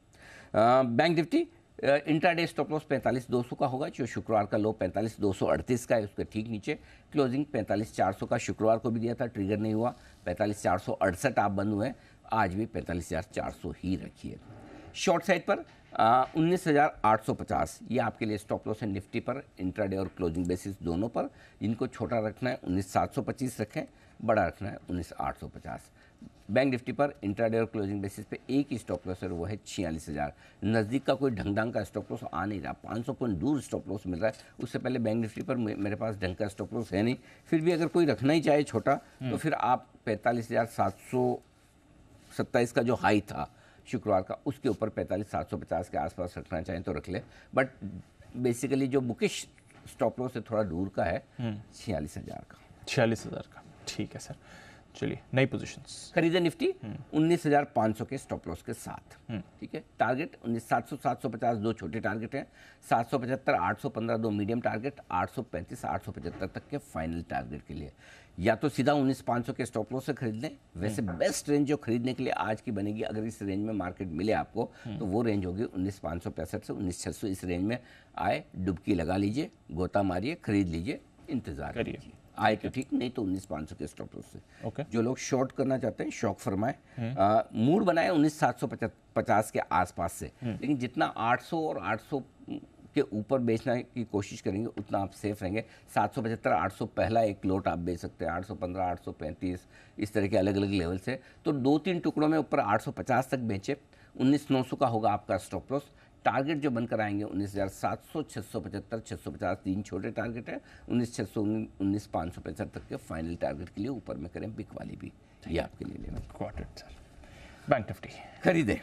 S2: Bank Nifty intraday stop loss 45,200 का होगा, जो शुक्रवार का लो 45,238 का है, उसके ठीक नीचे। क्लोजिंग 45,400 का शुक्रवार को भी दिया था, ट्रिगर नहीं हुआ, 45,468 आप बंद हुए। आज भी 45,400 ही रखिए। शॉर्ट साइड पर 19,850 ये आपके लिए स्टॉप लॉस है निफ्टी पर, इंट्राडे और क्लोजिंग बेसिस दोनों पर। जिनको छोटा रखना है 19,725 रखें, बड़ा रखना है 19,850। बैंक निफ्टी पर इंट्राडे और क्लोजिंग बेसिस पे एक ही स्टॉप लॉस है, वो है 46,000। नज़दीक का कोई ढंग का स्टॉप लॉस आ नहीं रहा, 500 पॉइंट दूर स्टॉप लॉस मिल रहा है। उससे पहले बैंक निफ्टी पर मेरे पास ढंग का स्टॉप लॉस है नहीं। फिर भी अगर कोई रखना ही चाहे छोटा, तो फिर आप 45,727 का जो हाई था शुक्रवार का, उसके ऊपर 45,750 के आसपास रखना चाहें तो रख ले। बट बेसिकली जो बुकिश स्टॉप लॉस है थोड़ा दूर का है, 46,000 का।
S1: 46,000 का, ठीक है सर। चलिए नई पोजीशंस।
S2: खरीदे निफ्टी 19,500 के स्टॉप लॉस के साथ, ठीक है। टारगेट 19,700 750 दो छोटे टारगेट हैं, 775 815 दो मीडियम टारगेट, 835 875 तक के फाइनल टारगेट के लिए या तो सीधा 19,500 के स्टॉप लॉस से खरीद लें। वैसे बेस्ट रेंज जो खरीदने के लिए आज की बनेगी, अगर इस रेंज में मार्केट मिले आपको, तो वो रेंज होगी 19,565 से 19,600। इस रेंज में आए, डुबकी लगा लीजिए, गोता मारिए, खरीद लीजिए, इंतजार करिए। आए तो ठीक, नहीं तो 19,500 के स्टॉप लॉस से। जो लोग शॉर्ट करना चाहते हैं, शौक फरमाए। मूड बनाए 19,750 के आसपास से, लेकिन जितना 800 और 800 के ऊपर बेचने की कोशिश करेंगे उतना आप सेफ रहेंगे। 775 800 पहला एक लोट आप बेच सकते हैं, 815 835 इस तरह के अलग अलग लेवल से। तो 2-3 टुकड़ों में ऊपर 850 तक बेचे। 19,900 का होगा आपका स्टॉप लॉस। टारगेट जो बनकर आएंगे 19,700 675 650 तीन छोटे टारगेट है। 19,600 19,565 तक के फाइनल टारगेट के लिए ऊपर में करें बिक वाली भी, ये आपके लिए लेना।
S1: Quarter sir. बैंक निफ्टी
S2: खरीदे,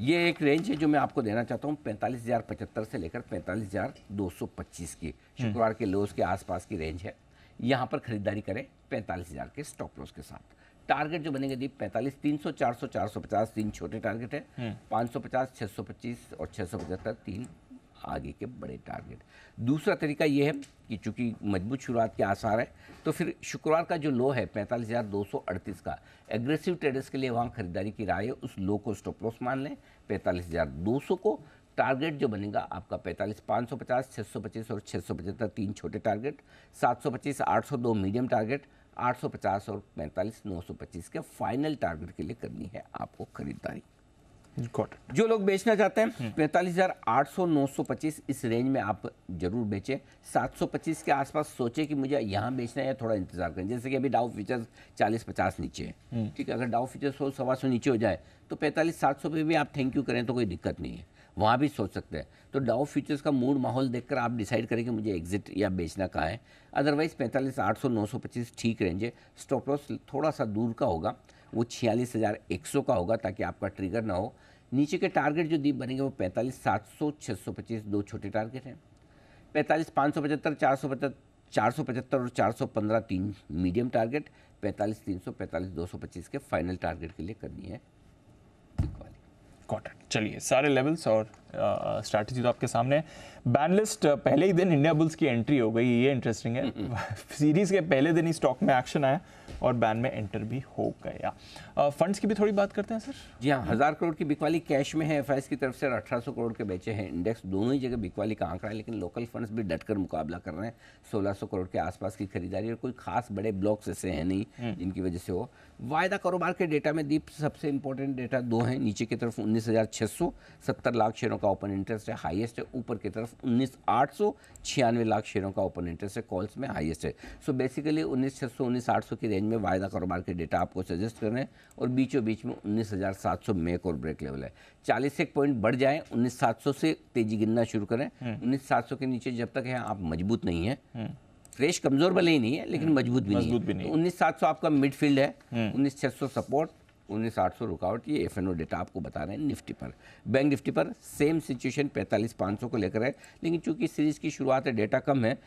S2: ये एक रेंज है जो मैं आपको देना चाहता हूँ, 45,075 से लेकर 45,225 की शुक्रवार के लोस के आसपास की रेंज है। यहाँ पर खरीदारी करें 45,000 के स्टॉप लॉस के साथ। टारगेट जो बनेंगे दीप 45 300 400 450 तीन छोटे टारगेट है, 550 625 और 675 तीन आगे के बड़े टारगेट। दूसरा तरीका ये है कि चूंकि मजबूत शुरुआत के आसार है, तो फिर शुक्रवार का जो लो है 45,238 का, एग्रेसिव ट्रेडर्स के लिए वहाँ खरीदारी की राय है, उस लो को स्टॉप लॉस मान लें 45,200 को। टारगेट जो बनेगा आपका 45,550 625 और 675 तीन छोटे टारगेट, 725 800 दो मीडियम टारगेट, 850 और 45,925 के फाइनल टारगेट के लिए करनी है आपको खरीदारी। जो लोग बेचना चाहते हैं 45,800 925 इस रेंज में आप जरूर बेचें। 725 के आसपास सोचे कि मुझे यहाँ बेचना है या थोड़ा इंतजार करें। जैसे कि अभी डाउ फ्यूचर्स 40-50 नीचे है, ठीक है। अगर डाउ फ्यूचर्स 100-125 नीचे हो जाए तो 45,700 पे भी आप थैंक यू करें तो कोई दिक्कत नहीं है, वहाँ भी सोच सकते हैं। तो डाउ फ्यूचर्स का मूड माहौल देखकर आप डिसाइड करें कि मुझे एग्जिट या बेचना कहाँ है। अदरवाइज 45,800 925 ठीक रेंज है। स्टॉप लॉस थोड़ा सा दूर का होगा, वो 46,100 का होगा, ताकि आपका ट्रिगर ना हो। नीचे के टारगेट जो दीप बनेंगे वो 45,700 625 दो छोटे टारगेट हैं, 45,575 475 और 415 तीन मीडियम टारगेट, 45,300 45,225 के फाइनल टारगेट के लिए करनी है।
S1: चलिए सारे लेवल्स और स्ट्रैटेजी तो आपके सामने है। बैन लिस्ट पहले ही दिन इंडिया बुल्स की एंट्री हो गई, ये इंटरेस्टिंग है। सीरीज के पहले दिन ही स्टॉक में एक्शन आया और बैन में एंटर भी हो गया। फंड्स की भी थोड़ी बात करते हैं सर।
S2: जी हाँ, 1000 करोड़ की बिकवाली कैश में है एफआईएस की तरफ से, 1800 करोड़ के बेचे हैं इंडेक्स। दोनों ही जगह बिकवाली का आंकड़ा है, लेकिन लोकल फंड्स भी डटकर मुकाबला कर रहे हैं। 1600 करोड़ के आसपास की खरीदारी, और कोई खास बड़े ब्लॉक्स ऐसे हैं नहीं जिनकी वजह से हो। वायदा कारोबार के डेटा में दीप सबसे इंपॉर्टेंट डेटा दो हैं। नीचे की तरफ 19,600 70 लाख शेयरों का ओपन इंटरेस्ट है, हाईएस्ट है। ऊपर की तरफ 19,800 96 लाख शेयरों का ओपन इंटरेस्ट है, कॉल्स में हाईएस्ट है। सो बेसिकली 19,600 19,800 की रेंज में वायदा कारोबार के डेटा आपको सजेस्ट कर रहे हैं, और बीचों बीच में 19,700 मेक और ब्रेक लेवल है। 40 एक पॉइंट बढ़ जाए 19,700 से तेजी गिनना शुरू करें। 19,700 के नीचे जब तक है आप मजबूत नहीं है, फ्रेश कमजोर भले ही नहीं है लेकिन मजबूत भी नहीं है। तो 19,700 आपका मिडफील्ड है, 19,600 सपोर्ट, 19,800 रुकावट। ये एफएनओ डेटा आपको बता रहे हैं निफ्टी पर। बैंक निफ्टी पर सेम सिचुएशन 45,500 को लेकर है, लेकिन चूंकि सीरीज की शुरुआत है, डेटा कम है,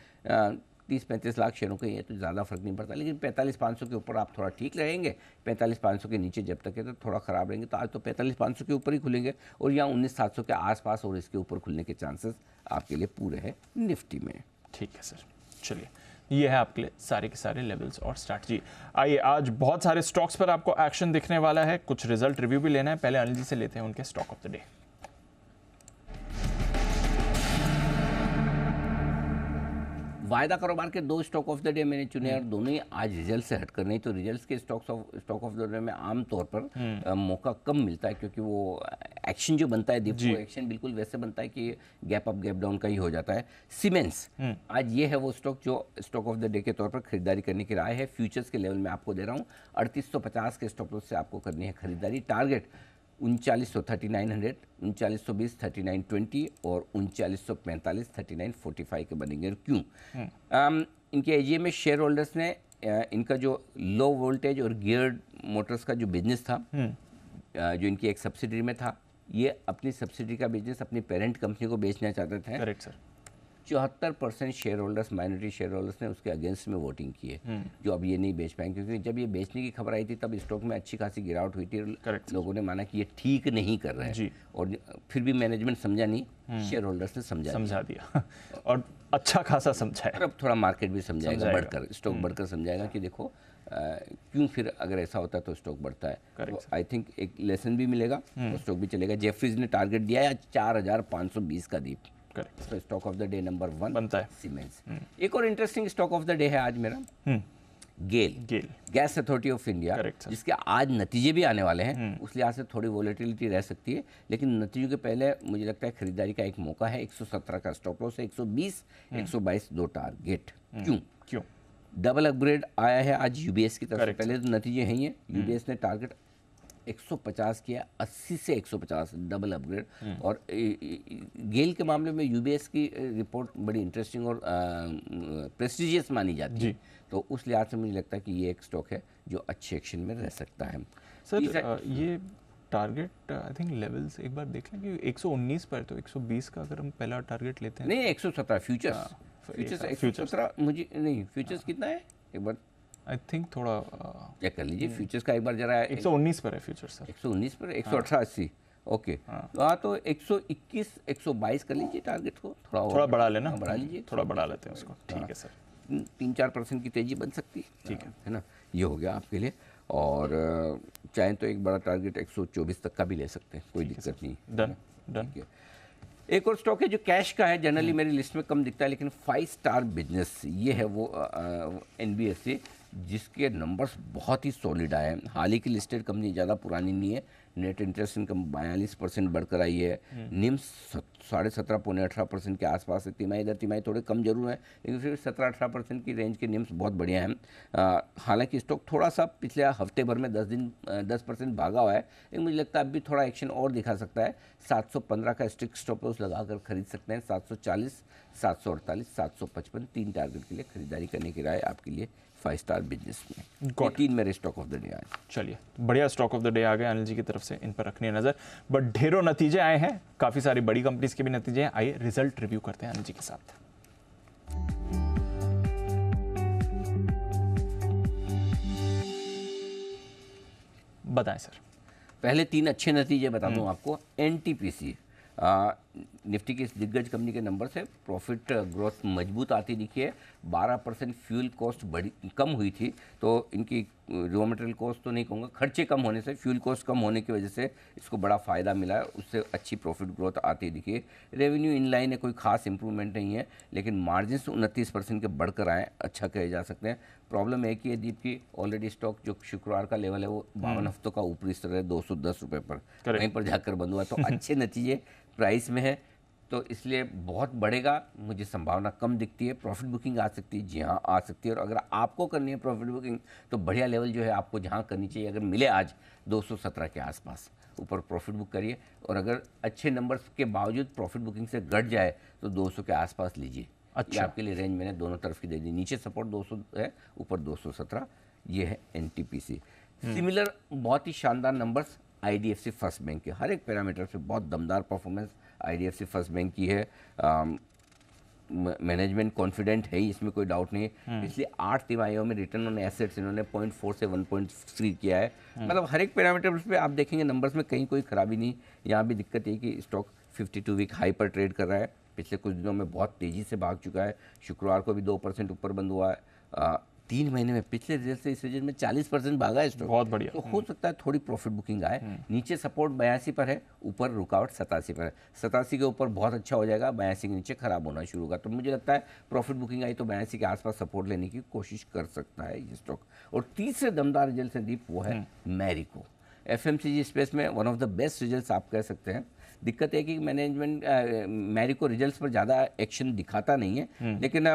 S2: 30-35 लाख शेयरों के हैं तो ज़्यादा फर्क नहीं पड़ता, लेकिन 45,500 के ऊपर आप थोड़ा ठीक रहेंगे। 45,500 के नीचे जब तक है तो थोड़ा ख़राब रहेंगे। तो आज तो 45,500 के ऊपर ही खुलेंगे और यहाँ 19,700 के आसपास और इसके ऊपर खुलने के चांसेस आपके लिए पूरे हैं निफ्टी में।
S1: ठीक है सर, चलिए ये है आपके लिए सारे के सारे लेवल्स और स्ट्रैटेजी। आइए, आज बहुत सारे स्टॉक्स पर आपको एक्शन दिखने वाला है, कुछ रिजल्ट रिव्यू भी लेना है। पहले अनिल जी से लेते हैं उनके स्टॉक ऑफ द डे।
S2: वायदा कारोबार के 2 स्टॉक ऑफ द डे मैंने चुने और दोनों ही आज रिजल्ट से हटकर, नहीं तो रिजल्ट्स के स्टॉक ऑफ द डे में आमतौर पर मौका कम मिलता है, क्योंकि वो एक्शन जो बनता है वो एक्शन बिल्कुल वैसे बनता है कि गैप अप गैप डाउन का ही हो जाता है। सीमेंस आज ये है वो स्टॉक जो स्टॉक ऑफ द डे के तौर पर खरीदारी करने की राय है। फ्यूचर्स के लेवल में आपको दे रहा हूँ 3850 के स्टॉप लॉस से आपको करनी है खरीदारी। टारगेट 3900 3900, 3920 3920 और 3945 3945 के बनेंगे। क्यों? इनके एजीएम में शेयर होल्डर्स ने इनका जो लो वोल्टेज और गियर्ड मोटर्स का जो बिजनेस था, जो इनकी एक सब्सिडरी में था, ये अपनी सब्सिडरी का बिजनेस अपनी पेरेंट कंपनी को बेचना चाहते थे।
S1: Correct sir.
S2: 74% share holders, minority share holders ने उसके अगेंस्ट में वोटिंग की है, जो अब ये नहीं बेच पाएंगे, क्योंकि जब ये बेचने की खबर आई थी तब स्टॉक में अच्छी खासी गिरावट हुई थी। लोगों ने माना कि ये ठीक नहीं कर रहे हैं और फिर भी मैनेजमेंट समझा नहीं, शेयर होल्डर्स ने समझा दिया
S1: और अच्छा खासा समझाया।
S2: और अब थोड़ा मार्केट भी समझाएगा, बढ़कर स्टॉक बढ़कर समझाएगा कि देखो क्यों फिर अगर ऐसा होता है तो स्टॉक बढ़ता है। तो आई थिंक एक लेसन भी मिलेगा और स्टॉक भी चलेगा। जेफरीज ने टारगेट दिया है 4520 का दीप। तो stock of the day number 1
S1: बनता है
S2: सीमेंस। एक और interesting stock of the day है आज मेरा, गेल गैस अथॉरिटी ऑफ इंडिया, जिसके आज नतीजे भी आने वाले हैं। उस लिहाज से थोड़ी वॉलेटिलिटी रह सकती है, लेकिन नतीजों के पहले मुझे लगता है खरीदारी का एक मौका है। 117 का स्टॉप लॉस है, 120 122 दो टारगेट। क्यों? डबल अपग्रेड आया है आज यूबीएस की तरफ से। पहले तो नतीजे हैं ही, यूबीएस ने टारगेट 150 किया, 80 से 150 डबल अपग्रेड। और गेल के मामले में यूबीएस की रिपोर्ट बड़ी इंटरेस्टिंग और प्रेस्टिजियस मानी जाती है, तो उस लिहाज से मुझे लगता है कि ये एक स्टॉक है जो अच्छे एक्शन में रह सकता है।
S1: सर ये टारगेट आई थिंक लेवल्स एक बार देख लें कि 119 पर, तो 120 का अगर हम पहला टारगेट लेते हैं।
S2: नहीं, 117 फ्यूचर्स 117 मुझे नहीं, फ्यूचर्स कितना है एक बार
S1: आई थिंक थोड़ा
S2: चेक कर लीजिए। फ्यूचर्स का एक बार जरा
S1: 119 पर है फ्यूचर्स सर।
S2: 119 पर 118 ओके। हाँ, तो 121 122 कर लीजिए टारगेट को,
S1: थोड़ा बढ़ा लेना,
S2: बढ़ा लीजिए,
S1: थोड़ा बढ़ा लेते हैं उसको। ठीक है सर,
S2: 3-4% की तेजी बन सकती है।
S1: ठीक
S2: है ना, ये हो गया आपके लिए। और चाहे तो एक बड़ा टारगेट 124 तक का भी ले सकते हैं, कोई दिक्कत नहीं।
S1: डन।
S2: एक और स्टॉक है जो कैश का है, जनरली मेरी लिस्ट में कम दिखता है, लेकिन 5 स्टार बिजनेस, ये है वो NBFC, जिसके नंबर्स बहुत ही सॉलिड आए हैं। हाल ही की लिस्टेड कंपनी, ज़्यादा पुरानी नहीं है। नेट इंटरेस्ट इनकम 42% बढ़कर आई है। निम्स 17.5 पौने 18% के आसपास है। तिमाही दर तिमाही थोड़े कम जरूर है, लेकिन फिर 17-18% की रेंज के निम्स बहुत बढ़िया हैं। हालांकि स्टॉक थोड़ा सा पिछले हफ्ते भर में 10% भागा हुआ है, लेकिन मुझे लगता है अब भी थोड़ा एक्शन और दिखा सकता है। 715 का स्ट्रिक्ट स्टॉप लॉस लगाकर खरीद सकते हैं। 740 748 755 3 टारगेट के लिए खरीदारी करने की राय आपके लिए 5 स्टार बिजनेस में। 3 मेरे स्टॉक ऑफ द डे आज।
S1: चलिए, बढ़िया स्टॉक ऑफ द डे आ गए अनिल जी की तरफ से, इन पर रखनी है नजर। बट ढेरों नतीजे आए हैं, काफी सारी बड़ी कंपनीज के भी नतीजे हैं। आइए रिजल्ट रिव्यू करते हैं अनिल जी के साथ। बताएं सर।
S2: पहले 3 अच्छे नतीजे बता दूं आपको। NTPC निफ्टी की इस दिग्गज कंपनी के नंबर से प्रॉफिट ग्रोथ मजबूत आती दिखी है। 12% फ्यूल कॉस्ट बड़ी कम हुई थी, तो इनकी रॉ मटेरियल कॉस्ट तो नहीं कहूँगा, खर्चे कम होने से, फ्यूल कॉस्ट कम होने की वजह से इसको बड़ा फ़ायदा मिला है, उससे अच्छी प्रॉफिट ग्रोथ आती दिखी है। रेवेन्यू इन लाइन है, कोई खास इंप्रूवमेंट नहीं है, लेकिन मार्जिन 29% के बढ़कर आए, अच्छा कहे जा सकते हैं। प्रॉब्लम एक ही है दीप की, ऑलरेडी स्टॉक जो शुक्रवार का लेवल है वो 52 हफ्तों का ऊपरी स्तर है 210 रुपये पर, वहीं पर जाकर बंद हुआ। तो अच्छे नतीजे प्राइस में है, तो इसलिए बहुत बढ़ेगा मुझे संभावना कम दिखती है। प्रॉफिट बुकिंग आ सकती है, जी हाँ आ सकती है। और अगर आपको करनी है प्रॉफिट बुकिंग, तो बढ़िया लेवल जो है आपको जहाँ करनी चाहिए, अगर मिले आज 217 के आसपास ऊपर प्रॉफिट बुक करिए। और अगर अच्छे नंबर्स के बावजूद प्रॉफिट बुकिंग से घट जाए तो 200 के आसपास लीजिए। अच्छा, आपके लिए रेंज मैंने दोनों तरफ की दे दी, नीचे सपोर्ट 200 है, ऊपर 217। ये है NTPC। सिमिलर बहुत ही शानदार नंबर्स IDFC फर्स्ट बैंक के, हर एक पैरामीटर से बहुत दमदार परफॉर्मेंस IDFC फर्स्ट बैंक की है। मैनेजमेंट कॉन्फिडेंट है ही, इसमें कोई डाउट नहीं है। इसलिए 8 तिमाहियों में रिटर्न ऑन एसेट्स इन्होंने 0.4 से 1.3 किया है। मतलब हर एक पैरामीटर पे आप देखेंगे नंबर्स में कहीं कोई खराबी नहीं। यहाँ भी दिक्कत ये कि स्टॉक 52 वीक हाई पर ट्रेड कर रहा है, पिछले कुछ दिनों में बहुत तेज़ी से भाग चुका है। शुक्रवार को भी 2% ऊपर बंद हुआ है। 3 महीने में पिछले रिजल्ट से इस रिजल्ट में 40% भागा है स्टॉक।
S1: बहुत बढ़िया।
S2: तो हो सकता है थोड़ी प्रॉफिट बुकिंग आए। नीचे सपोर्ट 82 पर है, ऊपर रुकावट 87 पर है। 87 के ऊपर बहुत अच्छा हो जाएगा, 82 के नीचे खराब होना शुरू होगा। तो मुझे लगता है प्रॉफिट बुकिंग आई तो 82 के आसपास सपोर्ट लेने की कोशिश कर सकता है ये स्टॉक। और तीसरे दमदार रिजल्ट से दीप वो है मैरिको। FMCG स्पेस में one of the best results आप कह सकते हैं। दिक्कत है कि मैनेजमेंट मैरिको रिजल्ट्स पर ज़्यादा एक्शन दिखाता नहीं है, लेकिन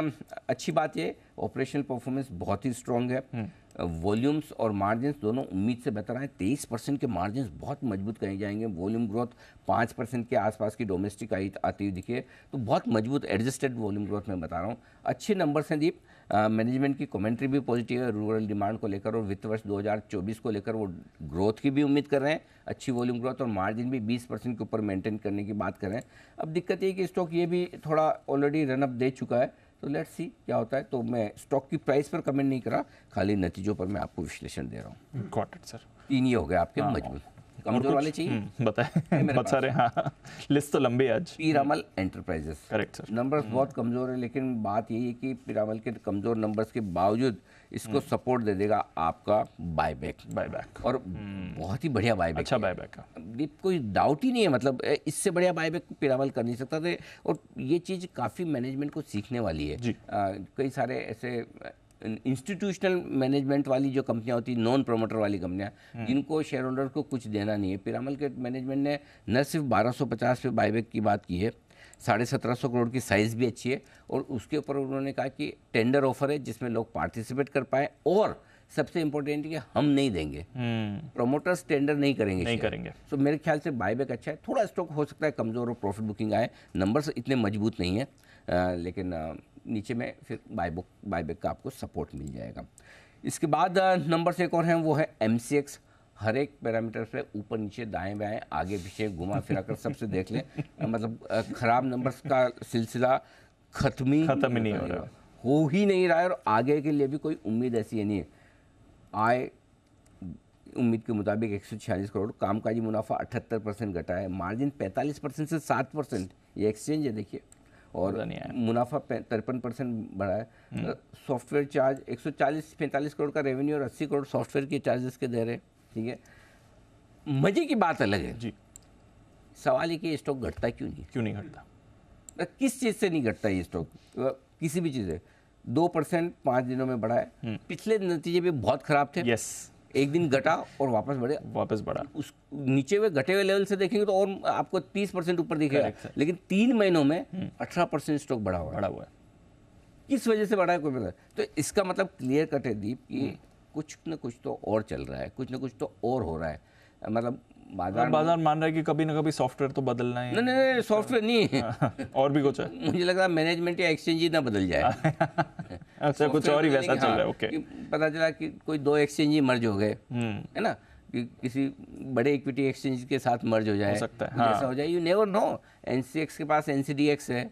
S2: अच्छी बात ये ऑपरेशनल परफॉर्मेंस बहुत ही स्ट्रांग है। वॉल्यूम्स और मार्जिन्स दोनों उम्मीद से बेहतर आए। 23% के मार्जिन्स बहुत मजबूत कहे जाएंगे। वॉल्यूम ग्रोथ 5% के आसपास की डोमेस्टिक आती हुई दिखी है, तो बहुत मजबूत एडजस्टेड वॉल्यूम ग्रोथ मैं बता रहा हूँ। अच्छे नंबर्स हैं दीप। मैनेजमेंट की कमेंट्री भी पॉजिटिव है रूरल डिमांड को लेकर, और वित्त वर्ष 2024 को लेकर वो ग्रोथ की भी उम्मीद कर रहे हैं, अच्छी वॉल्यूम ग्रोथ, और मार्जिन भी 20% के ऊपर मेंटेन करने की बात कर रहे हैं। अब दिक्कत ये कि स्टॉक ये भी थोड़ा ऑलरेडी रनअप दे चुका है, तो लेट्स सी क्या होता है। तो मैं स्टॉक की प्राइस पर कमेंट नहीं कर रहा, खाली नतीजों पर मैं आपको विश्लेषण दे रहा हूँ।
S1: Got it sir.
S2: 3 ये हो गए आपके मजबूत। कमजोर वाले चाहिए
S1: बताए बहुत सारे। हाँ, लिस्ट तो लंबी है आज।
S2: Piramal enterprises,
S1: correct sir.
S2: Numbers बहुत कमजोर है, लेकिन बात यही है कि पीरामल के कमजोर नंबर्स के बावजूद इसको सपोर्ट दे देगा आपका बायबैक, और बहुत ही बढ़िया बायबैक।
S1: अच्छा बायबैक का
S2: कोई डाउट ही नहीं है। मतलब इससे बढ़िया बायबैक पीरामल कर नहीं सकता थे, और ये चीज़ काफ़ी मैनेजमेंट को सीखने वाली है। कई सारे ऐसे इंस्टीट्यूशनल मैनेजमेंट वाली जो कंपनियां होती, नॉन प्रोमोटर वाली कंपनियां, जिनको शेयर होल्डर को कुछ देना नहीं है, पीरामल के मैनेजमेंट ने न सिर्फ 1250 पे बायबैक की बात की है, 1750 करोड़ की साइज़ भी अच्छी है, और उसके ऊपर उन्होंने कहा कि टेंडर ऑफर है जिसमें लोग पार्टिसिपेट कर पाए, और सबसे इंपॉर्टेंट है कि हम नहीं देंगे, प्रोमोटर्स टेंडर नहीं करेंगे। तो मेरे ख्याल से बायबैक अच्छा है। थोड़ा स्टॉक हो सकता है कमज़ोर और प्रॉफिट बुकिंग आए, नंबर्स इतने मजबूत नहीं है, लेकिन नीचे में फिर बायबैक का आपको सपोर्ट मिल जाएगा। इसके बाद नंबर से एक और हैं, वो है MCX। हर एक पैरामीटर पे ऊपर नीचे दाएं बाएं आगे पीछे घुमा फिरा कर सबसे देख लें, मतलब खराब नंबर्स का सिलसिला खत्म ही नहीं हो रहा, हो ही नहीं रहा है, और आगे के लिए भी कोई उम्मीद ऐसी नहीं है। आय उम्मीद के मुताबिक 146 करोड़, कामकाजी मुनाफा 78% घटा है, मार्जिन 45% से 7%, ये एक्सचेंज है देखिए, और मुनाफा 53% बढ़ा है। सॉफ्टवेयर चार्ज 140-45 करोड़ का रेवेन्यू और 80 करोड़ सॉफ्टवेयर के चार्जेस के दे रहे, ठीक है। मजे की बात अलग है जी। सवाल है कि ये स्टॉक घटता क्यों नहीं
S1: घटता?
S2: किस चीज़ से नहीं घटता ये स्टॉक? किसी भी चीज़ है। 2% 5 दिनों में बढ़ा है। पिछले नतीजे भी बहुत खराब थे।
S1: यस,
S2: एक दिन घटा और वापस बढ़ा। उस नीचे हुए घटे हुए लेवल से देखेंगे तो और आपको 30% ऊपर दिखेगा, लेकिन 3 महीनों में 18% स्टॉक बढ़ा हुआ है। किस वजह से बढ़ा है कोई पता? तो इसका मतलब क्लियर कट है दीप कि कुछ न कुछ तो और चल रहा है, कुछ न कुछ तो और हो रहा है। मतलब बाजार
S1: मान रहा है कि कभी ना कभी सॉफ्टवेयर तो बदलना है।
S2: नहीं, सॉफ्टवेयर नहीं है।
S1: और भी कुछ है।
S2: मुझे लग रहा है मैनेजमेंट या एक्सचेंज ही ना बदल जाए।
S1: अच्छा, कुछ और ही वैसा चल रहा है। ओके,
S2: पता चला कि कोई 2 एक्सचेंज ही मर्ज हो गए, है ना, कि किसी बड़े इक्विटी एक्सचेंज के साथ मर्ज हो जाए,
S1: हो सकता है।
S2: ऐसा हो जाए, यू नेवर नो। NCX के पास NCDX है,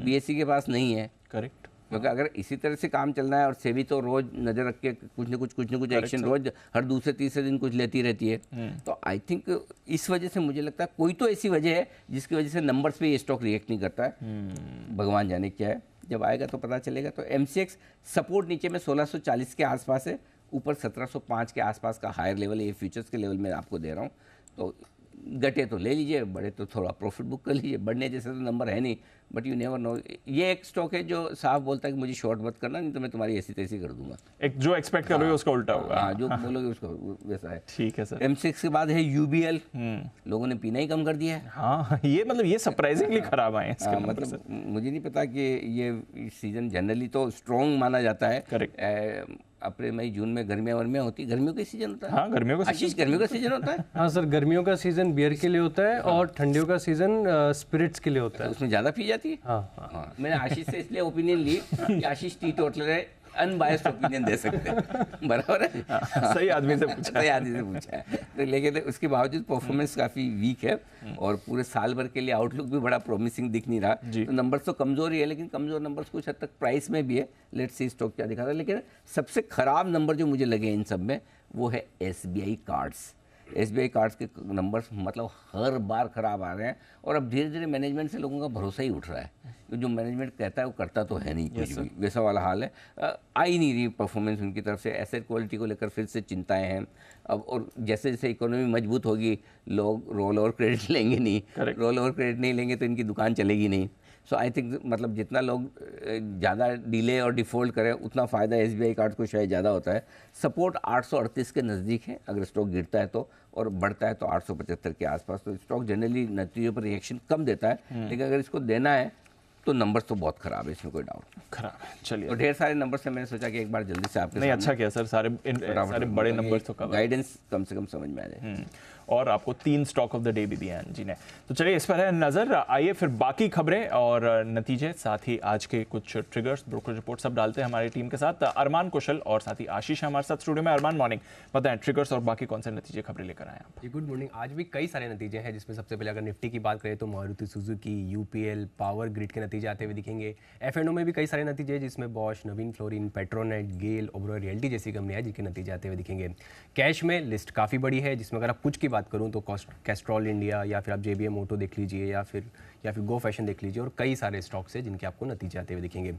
S2: BSE के पास नहीं है।
S1: करेक्ट।
S2: क्योंकि अगर इसी तरह से काम चलना है, और सेबी तो रोज नजर रख के कुछ न कुछ एक्शन रोज हर दूसरे तीसरे दिन कुछ लेती रहती है, तो आई थिंक इस वजह से मुझे लगता है कोई तो ऐसी वजह है जिसकी वजह से नंबर्स पे ये स्टॉक रिएक्ट नहीं करता है। भगवान जाने क्या है, जब आएगा तो पता चलेगा। तो MCX सपोर्ट नीचे में 1640 के आसपास है, ऊपर 1705 के आसपास का हायर लेवल है। ये फ्यूचर्स के लेवल में आपको दे रहा हूँ। तो घटे तो ले लीजिए, बढ़े तो थोड़ा प्रॉफिट बुक कर लीजिए। बढ़ने जैसे तो नंबर है नहीं, बट यू नेवर नो। ये एक स्टॉक है जो साफ बोलता है कि मुझे शॉर्ट मत करना, नहीं तो मैं तुम्हारी ऐसी तैसी कर दूंगा।
S1: एक जो एक्सपेक्ट कर रहे हो उसका उल्टा होगा।
S2: हाँ, जो बोलोगे उसका वैसा है।
S1: ठीक है सर।
S2: MCX के बाद है UBL। लोगों ने पीना ही कम कर दिया है।
S1: हाँ, ये सरप्राइजिंगली खराब आए इसके नंबर से।
S2: मुझे नहीं पता कि ये सीजन जनरली तो स्ट्रॉन्ग माना जाता है।
S1: करेक्ट।
S2: अप्रैल मई जून में गर्मियाँ होती है, गर्मियों का सीजन होता है।
S1: हाँ, गर्मियों का
S2: आशीष, गर्मियों का सीजन होता है।
S3: हाँ सर, गर्मियों का सीजन बियर के लिए होता है, और ठंडियों का सीजन स्पिरिट्स के लिए होता है।
S2: उसमें ज़्यादा पी जाती है।
S3: हाँ।
S2: मैंने आशीष से इसलिए ओपिनियन ली कि आशीष टी टोटलर है, अनबायस्ड ओपिनियन दे सकते हैं, बराबर है।
S1: सही आदमी से पूछा
S2: सही आदमी से पूछा है। तो लेकिन उसके बावजूद परफॉर्मेंस काफ़ी वीक है और पूरे साल भर के लिए आउटलुक भी बड़ा प्रॉमिसिंग दिख नहीं रहा। तो नंबर्स तो कमज़ोर ही है, लेकिन कमज़ोर नंबर्स कुछ हद तक प्राइस में भी है। लेट्स सी स्टॉक क्या दिखा रहा है। लेकिन सबसे ख़राब नंबर जो मुझे लगे इन सब में वो है SBI कार्ड्स। SBI कार्ड्स के नंबर्स मतलब हर बार ख़राब आ रहे हैं और अब धीरे धीरे मैनेजमेंट से लोगों का भरोसा ही उठ रहा है। जो मैनेजमेंट कहता है वो करता तो है नहीं कुछ भी, वैसा वाला हाल है। आ ही नहीं रही परफॉर्मेंस उनकी तरफ से। एसेट क्वालिटी को लेकर फिर से चिंताएं हैं अब, और जैसे जैसे इकोनॉमी मजबूत होगी लोग रोल ओवर क्रेडिट लेंगे नहीं, रोल ओवर क्रेडिट नहीं लेंगे तो इनकी दुकान चलेगी नहीं। सो आई थिंक मतलब जितना लोग ज़्यादा डिले और डिफ़ॉल्ट करें उतना फ़ायदा SBI कार्ड को शायद ज़्यादा होता है। सपोर्ट 838 के नज़दीक है अगर स्टॉक गिरता है तो, और बढ़ता है तो 875 के आसपास। तो स्टॉक जनरली नतीजों पर रिएक्शन कम देता है, लेकिन अगर इसको देना है तो नंबर्स तो बहुत ख़राब है, इसमें कोई डाउट नहीं।
S1: खराब है। चलिए,
S2: तो ढेर सारे नंबर से मैंने सोचा कि एक बार जल्दी से आपके
S1: नहीं अच्छा किया सर, सारे बड़े नंबर्स तो कवर,
S2: गाइडेंस कम से कम समझ में आ जाए।
S1: और आपको 3 स्टॉक ऑफ द डे भी दिए हैं जी ने। तो चलिए इस पर है नज़र। आइए फिर बाकी खबरें और नतीजे, साथ ही आज के कुछ ट्रिगर्स, ब्रोकर रिपोर्ट सब डालते हैं हमारी टीम के साथ। अरमान कुशल और साथ ही आशीष है हमारे साथ स्टूडियो में। अरमान मॉर्निंग, बताएं ट्रिगर्स और बाकी कौन से नतीजे खबरें लेकर आए आप?
S3: जी गुड मॉर्निंग। आज भी कई सारे नतीजे हैं, जिसमें सबसे पहले अगर निफ्टी की बात करें तो Maruti Suzuki, UPL, power grid के नतीजे आते हुए दिखेंगे। F&O में भी कई सारे नतीजे हैं, जिसमें बॉश, नवीन फ्लोरिन, पेट्रोनेट, गेल, ओबरॉय रियल्टी जैसी कंपनियां हैं जिनके नतीजे आते हुए दिखेंगे। कैश में लिस्ट काफ़ी बड़ी है, जिसमें अगर आप कुछ की बात करूँ तो कैस्ट्रॉल इंडिया, या फिर आप JBM ऑटो देख लीजिए, या फिर गो फैशन देख लीजिए, और कई सारे स्टॉक्स हैं जिनके आपको नतीजे आते हुए दिखेंगे।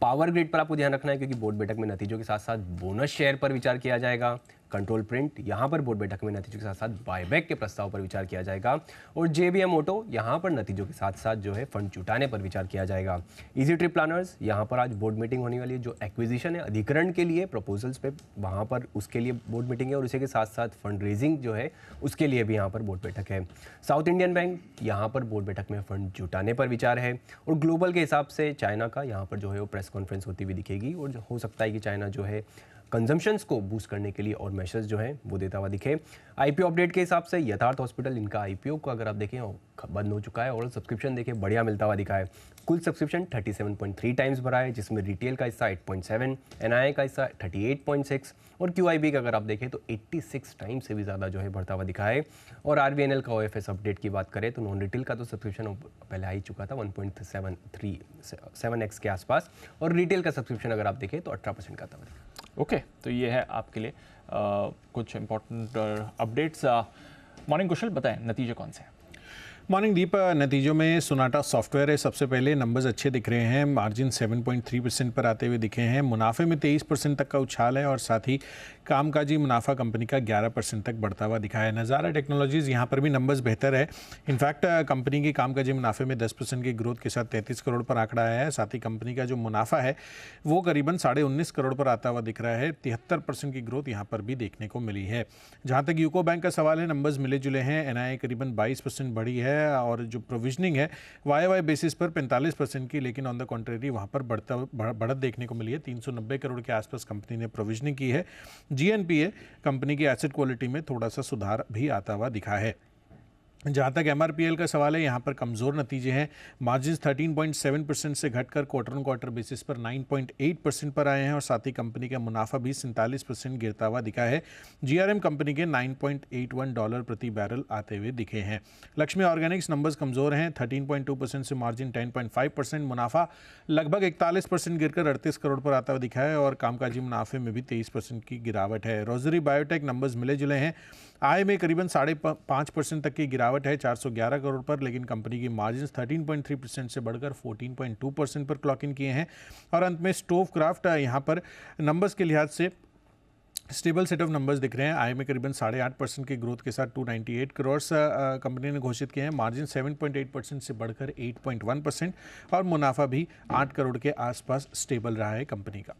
S3: पावर ग्रिड पर आपको ध्यान रखना है, क्योंकि बोर्ड बैठक में नतीजों के साथ साथ बोनस शेयर पर विचार किया जाएगा। कंट्रोल प्रिंट, यहाँ पर बोर्ड बैठक में नतीजों के साथ साथ बायबैक के प्रस्ताव पर विचार किया जाएगा। और JBM ऑटो, यहाँ पर नतीजों के साथ साथ जो है फंड जुटाने पर विचार किया जाएगा। इजी ट्रिप प्लानर्स, यहाँ पर आज बोर्ड मीटिंग होने वाली है। जो एक्विजिशन है अधिकरण के लिए प्रपोजल्स पे, वहाँ पर उसके लिए बोर्ड मीटिंग है, और उसी के साथ साथ फंड रेजिंग जो है उसके लिए भी यहाँ पर बोर्ड बैठक है। साउथ इंडियन बैंक, यहाँ पर बोर्ड बैठक में फंड जुटाने पर विचार है। और ग्लोबल के हिसाब से चाइना का यहाँ पर जो है वो प्रेस कॉन्फ्रेंस होती हुई दिखेगी, और हो सकता है कि चाइना जो है कंजम्पशंस को बूस्ट करने के लिए और मेशर्स जो है वो देता हुआ दिखे। IPO अपडेट के हिसाब से यथार्थ हॉस्पिटल, इनका IPO को अगर आप देखें बंद हो चुका है, और सब्सक्रिप्शन देखें बढ़िया मिलता हुआ दिखा है। कुल सब्सक्रिप्शन 37.3 टाइम्स भरा है, जिसमें रिटेल का हिस्सा 8.7, NII का हिस्सा 38.6, और QIB का अगर आप देखें तो 86 टाइम्स से भी ज़्यादा जो है बढ़ता हुआ दिखा है। और RVNL का OFS अपडेट की बात करें तो नॉन रिटेल का तो सब्सक्रिप्शन पहले आ ही चुका था 1.7x के आसपास, और रिटेल का सब्सक्रिप्शन अगर आप देखें तो 18% का था।
S1: ओके, तो ये है आपके लिए कुछ इंपॉर्टेंट अपडेट्स। मॉर्निंग कुशल, बताएं नतीजे कौन से हैं?
S4: मॉर्निंग दीप, नतीजों में सोनाटा सॉफ्टवेयर है सबसे पहले। नंबर्स अच्छे दिख रहे हैं, मार्जिन 7.3% पर आते हुए दिखे हैं। मुनाफे में 23% तक का उछाल है, और साथ ही कामकाजी मुनाफा कंपनी का 11% तक बढ़ता हुआ दिखा है। नज़ारा टेक्नोलॉजीज़, यहाँ पर भी नंबर्स बेहतर है। इनफैक्ट कंपनी की कामकाजी मुनाफे में 10% की ग्रोथ के साथ 33 करोड़ पर आंकड़ा आया है। साथ ही कंपनी का जो मुनाफा है वो करीबन 19.5 करोड़ पर आता हुआ दिख रहा है। 73% की ग्रोथ यहाँ पर भी देखने को मिली है। जहाँ तक यूको बैंक का सवाल है, नंबर्स मिले जुले हैं। NII करीबन 22% बढ़ी है, और जो प्रोविजनिंग है YOY बेसिस पर 45% की, लेकिन ऑन द कॉन्ट्रेरी वहाँ पर बढ़त देखने को मिली है। 390 करोड़ के आसपास कंपनी ने प्रोविजनिंग की है। GNPA, कंपनी की एसेट क्वालिटी में थोड़ा सा सुधार भी आता हुआ दिखा है। जहाँ तक MRPL का सवाल है, यहाँ पर कमज़ोर नतीजे हैं। मार्जिन 13.7% से घटकर क्वार्टर ऑन क्वार्टर बेसिस पर 9.8% पर आए हैं, और साथ ही कंपनी का मुनाफा भी 47% गिरता हुआ दिखा है। GRM कंपनी के $9.81 प्रति बैरल आते हुए दिखे हैं। लक्ष्मी ऑर्गेनिक्स, नंबर्स कमज़ोर हैं। 13.2% से मार्जिन 10.5%, मुनाफा लगभग 41% गिरकर 38 करोड़ पर आता हुआ दिखा है, और कामकाजी मुनाफे में भी 23% की गिरावट है। रोजरी बायोटेक, नंबर्स मिले जुले हैं। आय में करीबन 5.5% तक की गिरावट है 411 करोड़ पर, लेकिन कंपनी की मार्जिन 13.3% से बढ़कर 14.2% पर क्लॉक इन किए हैं। और अंत में स्टोव क्राफ्ट, यहाँ पर नंबर्स के लिहाज से स्टेबल सेट ऑफ नंबर्स दिख रहे हैं। आय में करीबन 8.5% की ग्रोथ के साथ 298 करोड़ कंपनी ने घोषित किए हैं। मार्जिन 7.8% से बढ़कर 8.1%, और मुनाफा भी 8 करोड़ के आसपास स्टेबल रहा है कंपनी का।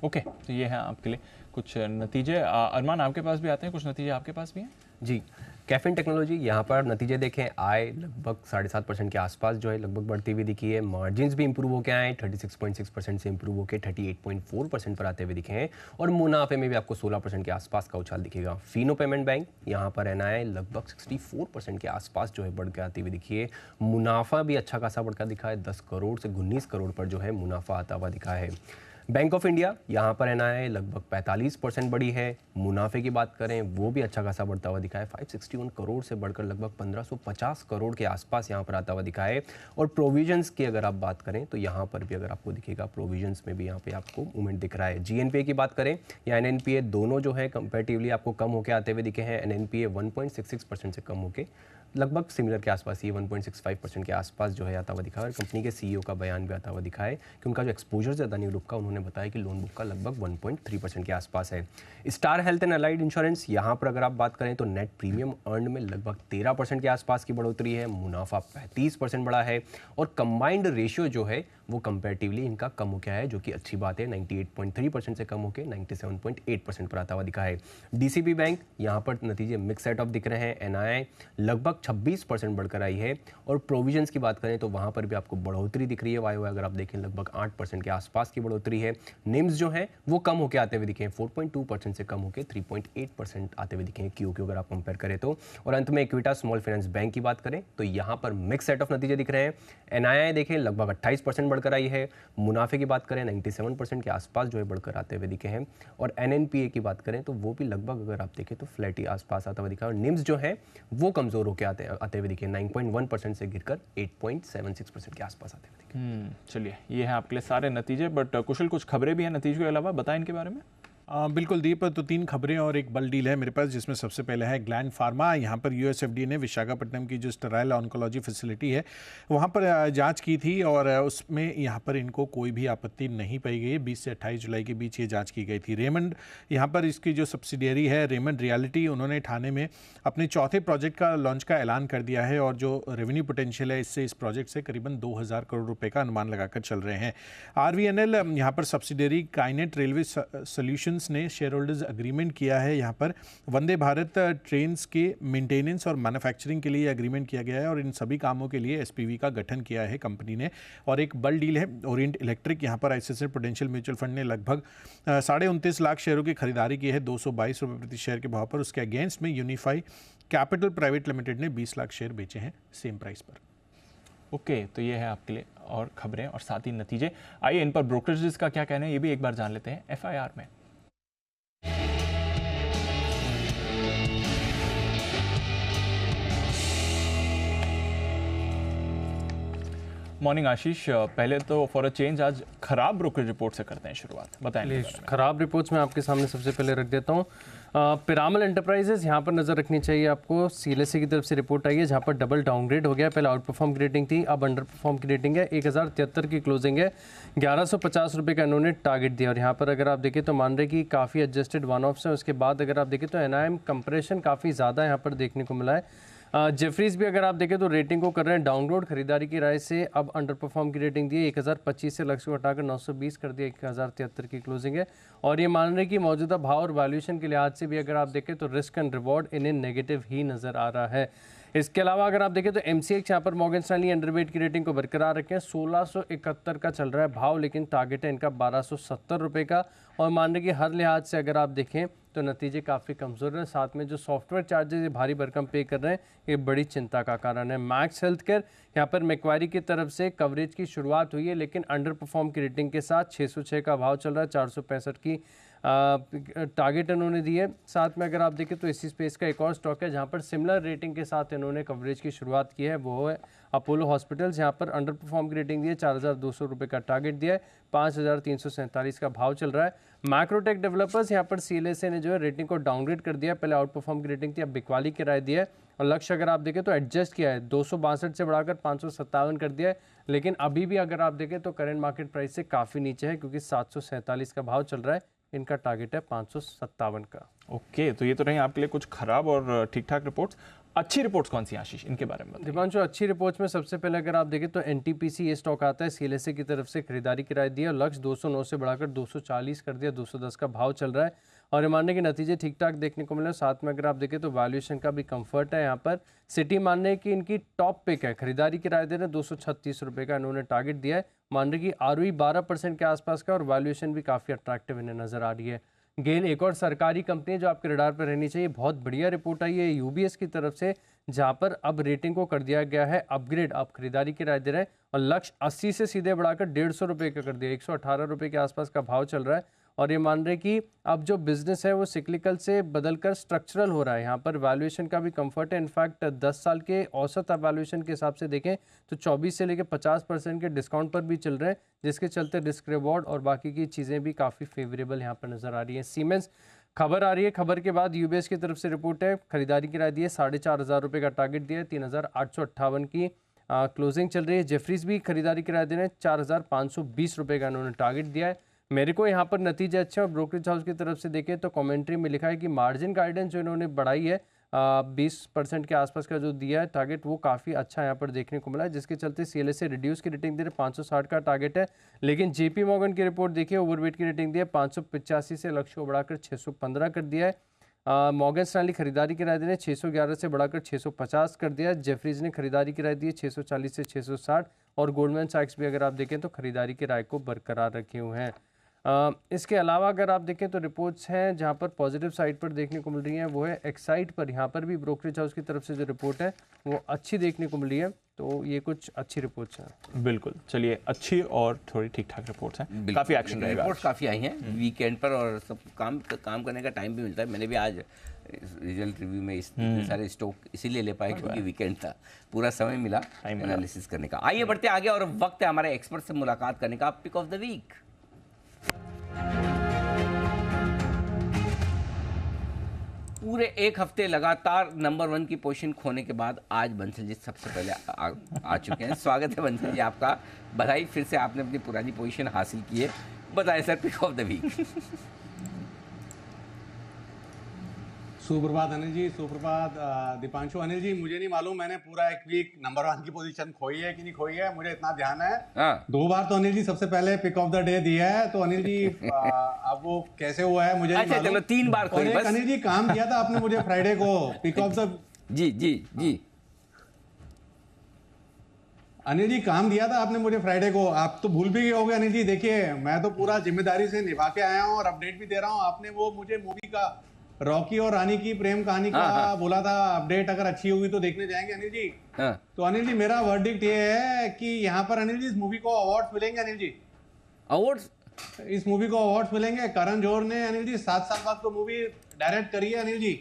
S1: ओके, तो ये है आपके लिए कुछ नतीजे। अरमान, आपके पास भी आते हैं कुछ नतीजे, आपके पास भी हैं?
S3: जी, कैफिन टेक्नोलॉजी, यहाँ पर नतीजे देखें, आय लगभग 7.5% के आसपास जो है लगभग बढ़ती हुई दिखी है। मार्जिन्स भी इंप्रूव होकर आए, 36.6% से इंप्रूव होकर 38.4% पर आते हुए दिखे हैं, और मुनाफे में भी आपको 16% के आसपास का उछाल दिखेगा। फिनो पेमेंट बैंक, यहाँ पर NII लगभग 64% के आसपास जो है बढ़ के आती हुई दिखी है। मुनाफा भी अच्छा खासा बढ़कर दिखा है, 10 करोड़ से 19 करोड़ पर जो है मुनाफा आता हुआ दिखा है। बैंक ऑफ इंडिया यहाँ पर एनआईआई लगभग 45% बढ़ी है। मुनाफे की बात करें वो भी अच्छा खासा बढ़ता हुआ दिखा है, 561 करोड़ से बढ़कर लगभग 1550 करोड़ के आसपास यहाँ पर आता हुआ दिखा है। और प्रोविजंस की अगर आप बात करें तो यहाँ पर भी अगर आपको दिखेगा प्रोविजंस में भी यहाँ पे आपको मूवमेंट दिख रहा है। जीएनपीए की बात करें या एनएनपीए, दोनों जो है कंपैरेटिवली आपको कम होकर आते हुए दिखे हैं। एनएनपीए 1.66% से कम होकर लगभग सिमिलर के आसपास, ये 1.65% के आसपास जो है आता हुआ दिखा है। और कंपनी के सीईओ का बयान भी आता हुआ दिखा है कि उनका जो एक्सपोजर है अदानी ग्रुप का, उन्होंने बताया कि लोन बुक का लगभग 1.3% के आसपास है। Star health and allied insurance, यहाँ पर अगर आप बात करें तो नेट प्रीमियम अर्न में लगभग 13% के आसपास की बढ़ोतरी है, मुनाफा 35% बढ़ा है। और कंबाइंड रेशियो जो है वो कंपैरेटिवली इनका कम हो गया है, जो कि अच्छी बात है। 98.3% से कम होकर 97.8% पर आता हुआ दिखा है। डीसीबी बैंक, यहाँ पर नतीजे मिक्स सेट ऑफ दिख रहे हैं। एनआईआई लगभग 26% बढ़कर आई है। और प्रोविजंस की बात करें तो वहाँ पर भी आपको बढ़ोतरी दिख रही है। वाई अगर आप देखें लगभग 8% के आसपास की बढ़ोतरी है। निम्स जो है वो कम होकर आते हुए दिखे, 4.2% से कम होकर 3.8% आते हुए दिखे क्यू अगर आप कंपेयर करें तो। और अंत में इक्विटा स्मॉल फाइनेंस बैंक की बात करें तो यहाँ पर मिक्स सेट ऑफ नतीजे दिख रहे हैं। एनआईआई देखें लगभग 28% बढ़कर आई है। मुनाफे की बात करें 97% के आसपास जो है बढ़कर आते हुए दिखे हैं। और एनएनपीए की बात करें तो वो भी लगभग अगर आप देखें तो फ्लैट ही आसपास आता हुआ दिखा। और निम्स जो है वो कमजोर होकर आते हुए दिखे, 9.1% से गिरकर 8.76% के आसपास आते हुए दिखे।
S1: चलिए, ये है आपके लिए सारे नतीजे। बट कुशल, कुछ खबरें भी हैं नतीजों के अलावा, बताएं इनके बारे में।
S4: बिल्कुल दीप, तो 3 खबरें और एक बल डील है मेरे पास, जिसमें सबसे पहले है ग्लैंड फार्मा। यहाँ पर यूएसएफडीए ने विशाखापट्टनम की जो स्टेराइल ऑन्कोलॉजी फैसिलिटी है वहाँ पर जांच की थी और उसमें यहाँ पर इनको कोई भी आपत्ति नहीं पाई गई। 20 से 28 जुलाई के बीच ये जांच की गई थी। रेमंड, यहाँ पर इसकी जो सब्सिडियरी है रेमंड रियलिटी, उन्होंने ठाणे में अपने चौथे प्रोजेक्ट का लॉन्च का ऐलान कर दिया है। और जो रेवेन्यू पोटेंशियल है इससे, इस प्रोजेक्ट से करीबन 2000 करोड़ रुपये का अनुमान लगाकर चल रहे हैं। RVNL, यहाँ पर सब्सिडियरी काइनेट रेलवे सोल्यूशंस ने शेयर होल्डर्स अग्रीमेंट किया है। यहाँ पर वंदे भारत ट्रेन्स के मेंटेनेंस और मैन्युफैक्चरिंग के लिए एग्रीमेंट किया गया है और इन सभी कामों के लिए एसपीवी का गठन किया है कंपनी ने। और एक बल डील है ओरिएंट इलेक्ट्रिक, यहाँ पर आईसीआईसीआई प्रूडेंशियल म्यूचुअल फंड ने लगभग 29.5 लाख शेयरों की खरीदारी की है 222 रुपये प्रति शेयर के भाव पर। उसके अगेंस्ट में यूनिफाई कैपिटल प्राइवेट लिमिटेड ने 20 लाख शेयर बेचे हैं सेम प्राइस पर।
S1: ओके, तो ये है आपके लिए और खबरें और साथ ही नतीजे। आइए इन पर ब्रोकरेजेस का क्या कहना है ये भी एक बार जान लेते हैं एफआईआर में। मॉर्निंग आशीष, पहले तो फॉर अ चेंज आज खराब ब्रोकरेज रिपोर्ट से करते हैं शुरुआत, बताएं।
S5: खराब रिपोर्ट्स मैं आपके सामने सबसे पहले रख देता हूँ। पिरामल एंटरप्राइजेज, यहाँ पर नज़र रखनी चाहिए आपको। सीएलएसए की तरफ से रिपोर्ट आई है जहाँ पर डबल डाउनग्रेड हो गया। पहले आउट परफॉर्म की रेटिंग थी, अब अंडर परफॉर्म की रेटिंग है। 1073 की क्लोजिंग है, 1150 रुपये का इन्होंने टारगेट दिया। और यहाँ पर अगर आप देखें तो मान रहे कि काफ़ी एडजस्टेड वन ऑफ्स हैं। उसके बाद अगर आप देखें तो एनआईएम कंप्रेशन काफ़ी ज़्यादा यहाँ पर देखने को मिला है। जेफरीज भी अगर आप देखें तो रेटिंग को कर रहे हैं डाउनग्रेड खरीदारी की राय से। अब अंडर परफॉर्म की रेटिंग दी है, 1025 से लक्ष्य को हटाकर 920 कर दिया, 1073 की क्लोजिंग है। और ये मान रहे कि मौजूदा भाव और वैल्यूएशन के लिहाज से भी अगर आप देखें तो रिस्क एंड रिवॉर्ड इन्हें नेगेटिव ही नज़र आ रहा है। इसके अलावा अगर आप देखें तो एमसीएक्स यहाँ पर मॉर्गन स्टैनली अंडरवेट की रेटिंग को बरकरार रखें, 1671 का चल रहा है भाव, लेकिन टारगेट है इनका 1270 रुपये का। और मान रहे कि हर लिहाज से अगर आप देखें तो नतीजे काफ़ी कमज़ोर हैं। साथ में जो सॉफ्टवेयर चार्जेस ये भारी भरकम पे कर रहे हैं, ये बड़ी चिंता का कारण है। मैक्स हेल्थ केयर, यहाँ पर मैक्वारी की तरफ से कवरेज की शुरुआत हुई है, लेकिन अंडर परफॉर्म की रेटिंग के साथ 606 का भाव चल रहा है, 465 की टारगेट इन्होंने दी है। साथ में अगर आप देखें तो इसी स्पेस का एक और स्टॉक है जहाँ पर सिमिलर रेटिंग के साथ इन्होंने कवरेज की शुरुआत की है, वो है अपोलो हॉस्पिटल्स। यहाँ पर अंडर परफॉर्म की रेटिंग दी है, 4200 रुपये का टारगेट दिया है, 5347 का भाव चल रहा है। मैक्रोटेक डेवलपर्स, यहाँ पर सीएलएसए ने जो है रेटिंग को डाउनग्रेड कर दिया, पहले आउट परफॉर्म की रेटिंग थी, अब बिकवाली की राय दिया है। और लक्ष्य अगर आप देखें तो एडजस्ट किया है, 262 से बढ़ाकर 557 कर दिया है, लेकिन अभी भी अगर आप देखें तो करंट मार्केट प्राइस से काफ़ी नीचे है, क्योंकि 747 का भाव चल रहा है। इनका टारगेट है 557 का।
S1: ओके, तो ये तो रही आपके लिए कुछ खराब और ठीक ठाक रिपोर्ट्स। अच्छी रिपोर्ट्स कौन सी आशीष, इनके बारे में?
S5: दिपांशु, अच्छी रिपोर्ट्स में सबसे पहले अगर आप देखें तो एनटीपीसी ये स्टॉक आता है, सीएलएसए की तरफ से खरीदारी की राय दी है, लक्ष्य 209 से बढ़ाकर 240 कर दिया, 210 का भाव चल रहा है। और ये मानने के नतीजे ठीक ठाक देखने को मिले। साथ में अगर आप देखें तो वैल्यूएशन का भी कंफर्ट है। यहाँ पर सिटी मानने की इनकी टॉप पिक है, खरीदारी की राय दे रहे हैं, 236 रुपये का इन्होंने टारगेट दिया है। मान रहे कि आरओई 12% के आसपास का और वैल्यूएशन भी काफ़ी अट्रैक्टिव इन्हें नज़र आ रही है। गेल एक और सरकारी कंपनी है जो आपके रडार पर रहनी चाहिए। बहुत बढ़िया रिपोर्ट आई है यूबीएस की तरफ से, जहां पर अब रेटिंग को कर दिया गया है अपग्रेड। आप खरीदारी की राय दे रहे हैं और लक्ष्य 80 से सीधे बढ़ाकर 150 रुपये का कर दिया। 118 रुपये के आसपास का भाव चल रहा है और ये मान रहे कि अब जो बिजनेस है वो सिक्लिकल से बदलकर स्ट्रक्चरल हो रहा है। यहाँ पर वैल्यूएशन का भी कंफर्ट है। इनफैक्ट 10 साल के औसत वैल्यूएशन के हिसाब से देखें तो 24 से लेकर 50% के डिस्काउंट पर भी चल रहे हैं, जिसके चलते रिस्क रिवॉर्ड और बाकी की चीज़ें भी काफ़ी फेवरेबल यहाँ पर नज़र आ रही हैं। सीमेंस खबर आ रही है, खबर के बाद यूबीएस की तरफ से रिपोर्ट है, खरीदारी की राय दी है, 4,500 रुपये का टारगेट दिया है, 3,858 की क्लोजिंग चल रही है। जेफरीज भी खरीदारी की राय दे रहे हैं, 4,520 रुपये का उन्होंने टारगेट दिया है। मेरे को यहाँ पर नतीजे अच्छे और ब्रोकरेज हाउस की तरफ से देखें तो कमेंट्री में लिखा है कि मार्जिन गाइडेंस जो इन्होंने बढ़ाई है 20% के आसपास का जो दिया है टारगेट, वो काफ़ी अच्छा यहाँ पर देखने को मिला है, जिसके चलते सीएलएस से रिड्यूस की रेटिंग दे रहे 560 का टारगेट है। लेकिन जेपी मॉर्गन की रिपोर्ट देखिए, ओवरवेट की रेटिंग दी है 585 से लक्ष्य को बढ़ाकर 615 कर दिया है। मॉर्गन स्टैनली खरीदारी की राय दे रहे 611 से बढ़ाकर 650 कर दिया है। जेफरीज ने खरीदारी की राय दी है 640 से 660 और गोल्डमैन सैक्स भी अगर आप देखें तो खरीदारी की राय को बरकरार रखे हुए हैं। इसके अलावा अगर आप देखें तो रिपोर्ट्स हैं जहां पर पॉजिटिव साइड पर देखने को मिल रही हैं, वो है एक्साइड पर। यहाँ पर भी ब्रोकरेज हाउस की तरफ से जो रिपोर्ट है वो अच्छी देखने को मिली है, तो ये कुछ अच्छी रिपोर्ट्स हैं।
S1: बिल्कुल, चलिए अच्छी और थोड़ी ठीक ठाक रिपोर्ट्स हैं, काफ़ी एक्शन रहेगा।
S2: रिपोर्ट्स काफ़ी आई हैं वीकेंड पर और सब काम करने का टाइम भी मिलता है। मैंने भी आज रिजल्ट रिव्यू में सारे स्टॉक इसीलिए ले पाए क्योंकि वीकेंड था, पूरा समय मिला एनालिसिस करने का। आइए बढ़ते आगे और वक्त है हमारे एक्सपर्ट से मुलाकात करने का। Pick of the week. पूरे एक हफ्ते लगातार नंबर 1 की पोजीशन खोने के बाद आज बंसल जी सबसे पहले आ चुके हैं। स्वागत है बंसल जी आपका, बधाई, फिर से आपने अपनी पुरानी पोजीशन हासिल की है। बताएं sir, pick of the week.
S6: सुप्रभात अनिल जी, सुप्रभात दीपांशु। अनिल जी, मुझे नहीं मालूम मैंने पूरा एक वीक नंबर 1 की पोजीशन खोई है कि नहीं खोई है, मुझे इतना ध्यान है। 2 बार तो अनिल जी सबसे पहले पिक ऑफ द डे दिया है, तो अनिल जी अब वो कैसे हुआ है मुझे नहीं मालूम।
S2: चलो 3 बार खोई बस।
S6: अनिल जी काम दिया था आपने मुझे फ्राइडे को पिक ऑफ द
S2: जी
S6: अनिल जी काम दिया था आपने मुझे फ्राइडे को, आप तो भूल भी गए होंगे अनिल जी। देखिए मैं तो पूरा जिम्मेदारी से निभा के आया हूँ और अपडेट भी दे रहा हूँ। आपने वो मुझे मूवी का रॉकी और रानी की प्रेम कहानी का बोला था अपडेट, अगर अच्छी होगी तो देखने जाएंगे अनिल जी। तो अनिल जी मेरा वर्डिक्ट ये है कि यहाँ पर अनिल जी इस मूवी को अवार्ड्स मिलेंगे। अनिल जी
S2: अवार्ड्स,
S6: इस मूवी को अवार्ड्स मिलेंगे। करण जौहर ने अनिल जी 7 साल बाद तो मूवी डायरेक्ट करी है अनिल जी।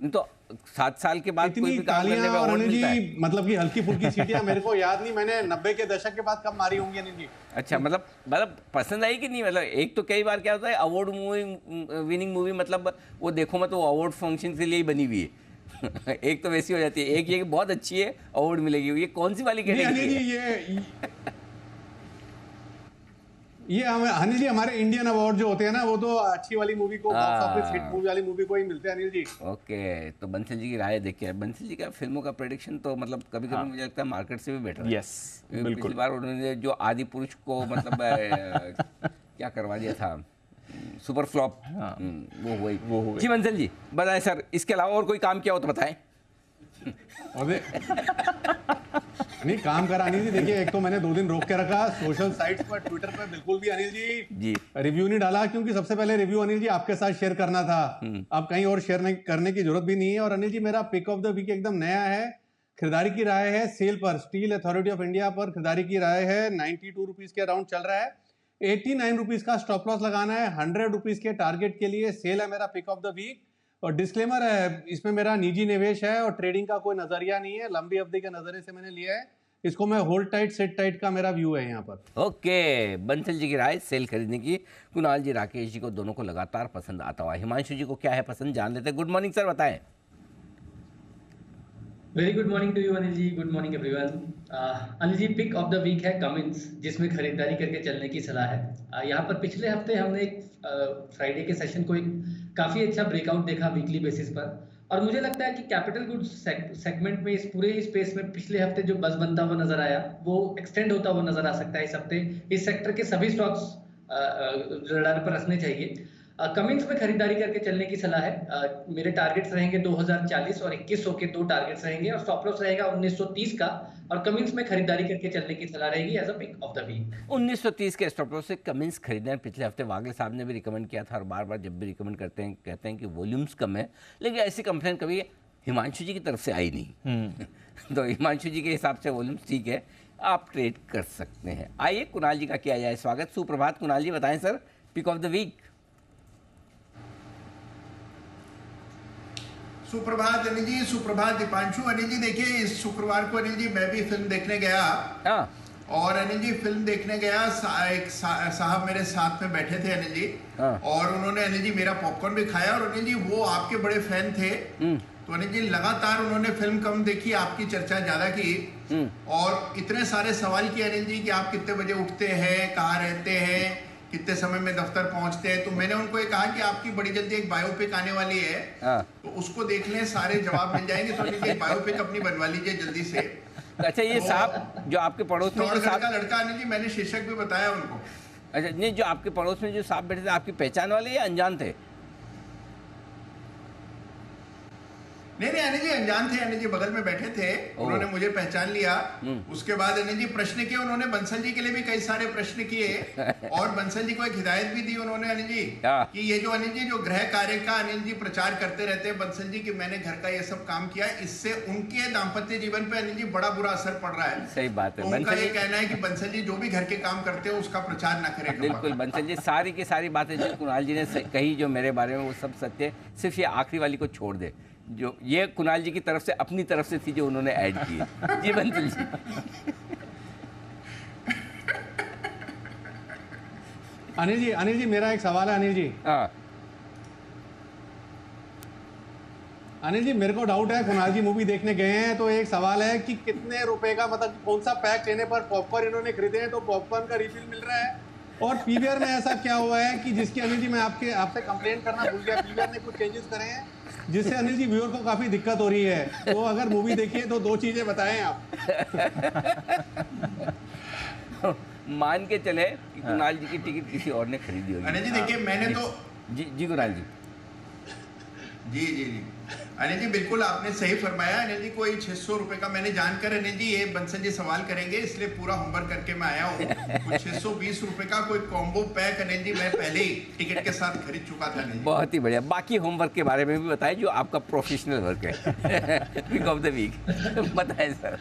S2: तो 7 साल के बाद कोई भी काम करने में
S6: और
S2: अवार्ड
S6: अनिल
S2: मिलता है।
S6: जी मतलब कि हल्की फुल्की सीटियां मेरे को याद नहीं, मैंने 90 के दशक के बाद कब मारी होंगी अनिल जी।
S2: अच्छा, मतलब पसंद आई कि नहीं? मतलब एक तो कई बार क्या होता है अवार्ड मूवी, विनिंग मूवी, मतलब वो देखो मत वो अवार्ड फंक्शन के लिए ही बनी हुई है। एक तो वैसी हो जाती है, एक ये कि बहुत अच्छी है अवार्ड मिलेगी। ये कौन सी वाली कैटेगरी है?
S6: ये अनिल जी हमारे इंडियन अवार्ड जो होते हैं ना, वो तो अच्छी वाली मूवी को, बॉक्स ऑफिस हिट मूवी वाली मूवी को ही मिलते हैं अनिल जी।
S2: ओके, तो बंसल जी की राय देखिए। बंसल जी का फिल्मों का प्रेडिक्शन तो मतलब कभी कभी मुझे लगता है मार्केट से भी बेटर है।
S1: यस, बिल्कुल।
S2: पिछली बार उन्होंने जो आदि पुरुष को मतलब क्या करवा दिया था, सुपर फ्लॉप, वो हुई। जी बंसल जी बताएं सर, इसके अलावा और कोई काम किया हो तो बताएं।
S6: नहीं काम करा अनिल जी। देखिए एक तो मैंने 2 दिन रोक के रखा सोशल साइट्स पर, ट्विटर पर बिल्कुल भी अनिल जी रिव्यू नहीं डाला, क्योंकि सबसे पहले रिव्यू अनिल जी आपके साथ शेयर करना था। अब कहीं और शेयर करने की जरूरत भी नहीं है। और अनिल जी मेरा पिक ऑफ द वीक एकदम नया है। खरीदारी की राय है सेल पर, स्टील अथॉरिटी ऑफ इंडिया पर खरीदारी की राय है। 92 रुपीज के अराउंड चल रहा है। 89 रुपीज का स्टॉप लॉस लगाना है। 100 रुपीज के टारगेट के लिए सेल है मेरा पिक ऑफ द वीक। और डिस्क्लेमर है, इसमें मेरा निजी निवेश है और ट्रेडिंग का कोई नजरिया नहीं है, लंबी अवधि के नजरिए से मैंने लिया है इसको। मैं होल्ड टाइट सेट टाइट का मेरा व्यू है यहाँ पर।
S2: ओके, बंसल जी की राय सेल खरीदने की। कुणाल जी, राकेश जी को दोनों को लगातार पसंद आता हुआ। हिमांशु जी को क्या है पसंद, जान लेते हैं। गुड मॉर्निंग सर, बताएं।
S7: Very good morning to you Anil ji, good morning everyone. Anil ji pick of the week है कमिंस, जिसमें खरीदारी करके चलने की सलाह है। यहाँ पर पिछले हफ्ते हमने एक फ्राइडे के सेशन को एक काफ़ी अच्छा ब्रेकआउट देखा वीकली बेसिस पर, और मुझे लगता है कि कैपिटल गुड्स सेगमेंट में इस पूरे स्पेस में पिछले हफ्ते जो बस बनता हुआ नजर आया वो एक्सटेंड होता हुआ नजर आ सकता है इस हफ्ते। इस सेक्टर के सभी स्टॉक्स रडार पर रखने चाहिए। कमिंस में खरीदारी करके चलने की सलाह है। मेरे टारगेट्स रहेंगे 2040 और 2100 के 2 टारगेट्स रहेंगे और स्टॉप लॉस रहेगा 1930 का, और कमिंस में खरीदारी करके चलने की सलाह रहेगी as a pick of the week.
S2: 1930 के स्टॉप लॉस से कमिंस खरीदना पिछले हफ्ते वागले साहब ने भी रिकमेंड किया था, और बार बार जब भी रिकमेंड करते हैं कहते हैं कि वॉल्यूम्स कम है, लेकिन ऐसी कंप्लेन कभी हिमांशु जी की तरफ से आई नहीं। तो हिमांशु जी के हिसाब से वॉल्यूम्स ठीक है, आप ट्रेड कर सकते हैं। आइए कुणाल जी का किया जाए स्वागत। सुप्रभात कुणाल जी, बताएं sir pick of the week.
S8: सुप्रभात अनिल जी, सुप्रभात दीपांशु। अनिल जी देखिए, इस शुक्रवार को अनिल जी मैं भी फिल्म देखने गया।
S2: हाँ,
S8: और अनिल जी फिल्म देखने गया, एक साहब मेरे साथ में बैठे थे अनिल जी।
S2: हाँ।
S8: और उन्होंने अनिल जी मेरा पॉपकॉर्न भी खाया, और अनिल जी वो आपके बड़े फैन थे। तो अनिल जी लगातार उन्होंने फिल्म कम देखी, आपकी चर्चा ज्यादा की, और इतने सारे सवाल किए अनिल जी कि आप कितने बजे उठते हैं, कहाँ रहते हैं, कितने समय में दफ्तर पहुंचते हैं। तो मैंने उनको ये कहा कि आपकी बड़ी जल्दी एक बायोपिक आने वाली है, तो उसको देख लें, सारे जवाब मिल जाएंगे। तो एक बायोपिक अपनी बनवा लीजिए जल्दी से।
S2: अच्छा ये साहब जो आपके पड़ोस में जो साहब
S8: का लड़का अनिल जी, मैंने शीर्षक भी बताया उनको।
S2: अच्छा नहीं, जो आपके पड़ोस में जो साहब बैठे थे आपकी पहचान वाले या अनजान थे?
S8: नहीं नहीं अनिल जी अनजान थे, अनिल जी बगल में बैठे थे, उन्होंने मुझे पहचान लिया। उसके बाद अनिल जी प्रश्न किए उन्होंने, बंसल जी के लिए भी कई सारे प्रश्न किए, और बंसल जी को एक हिदायत भी दी उन्होंने अनिल जी कि ये जो अनिल जी जो गृह कार्य का अनिल जी प्रचार करते रहते हैं बंसल जी कि मैंने घर का ये सब काम किया, इससे उनके दाम्पत्य जीवन पे अनिल जी बड़ा बुरा असर पड़ रहा है।
S2: सही बात है।
S8: तो उनका ये कहना है कि बंसल जी जो भी घर के काम करते हैं उसका प्रचार न करें।
S2: बिल्कुल बंसल जी, सारी की सारी बातें जो कुणाल जी ने कही जो मेरे बारे में वो सब सत्य है, सिर्फ ये आखिरी वाली को छोड़ दे जो ये कुणाल जी की तरफ से अपनी तरफ से थी जो उन्होंने ऐड की है। जी बंसल जी।
S6: अनिल जी मेरा एक सवाल है अनिल जी।
S2: हाँ
S6: अनिल जी मेरे को डाउट है, कुणाल जी मूवी देखने गए हैं तो एक सवाल है कि कितने रुपए का, मतलब कौन सा पैक लेने पर पॉपकॉर्न इन्होंने खरीदे हैं तो पॉपकॉर्न का रिफिल मिल रहा है, और पीवीआर में ऐसा क्या हुआ है कि जिसकी अनिल जी मैं आपसे कंप्लेंट करना भूल गया, पीवीआर ने कुछ चेंजेस करे हैं जिससे अनिल जी व्यूअर को काफी दिक्कत हो रही है। तो अगर मूवी देखिए तो 2 चीजें बताएं आप।
S2: मान के चले कि कुणाल जी की टिकट किसी और ने खरीदी होगी।
S8: अनिल जी देखिए मैंने तो
S2: जी कुणाल जी
S8: जी जी जी अनिल जी बिल्कुल आपने सही फरमाया। अनिल जी कोई 600 रुपए का, मैंने जानकर अनिल जी ये बंसल जी सवाल करेंगे इसलिए पूरा होमवर्क करके मैं आया हूँ। कुछ 620 रुपए का कोई कॉम्बो पैक अनिल जी मैं पहले ही टिकट के साथ खरीद चुका था अनिल जी।
S2: बहुत ही बढ़िया। बाकी होमवर्क के बारे में भी बताएं जो आपका प्रोफेशनल वर्क है। पिक ऑफ द वीक बताएं सर।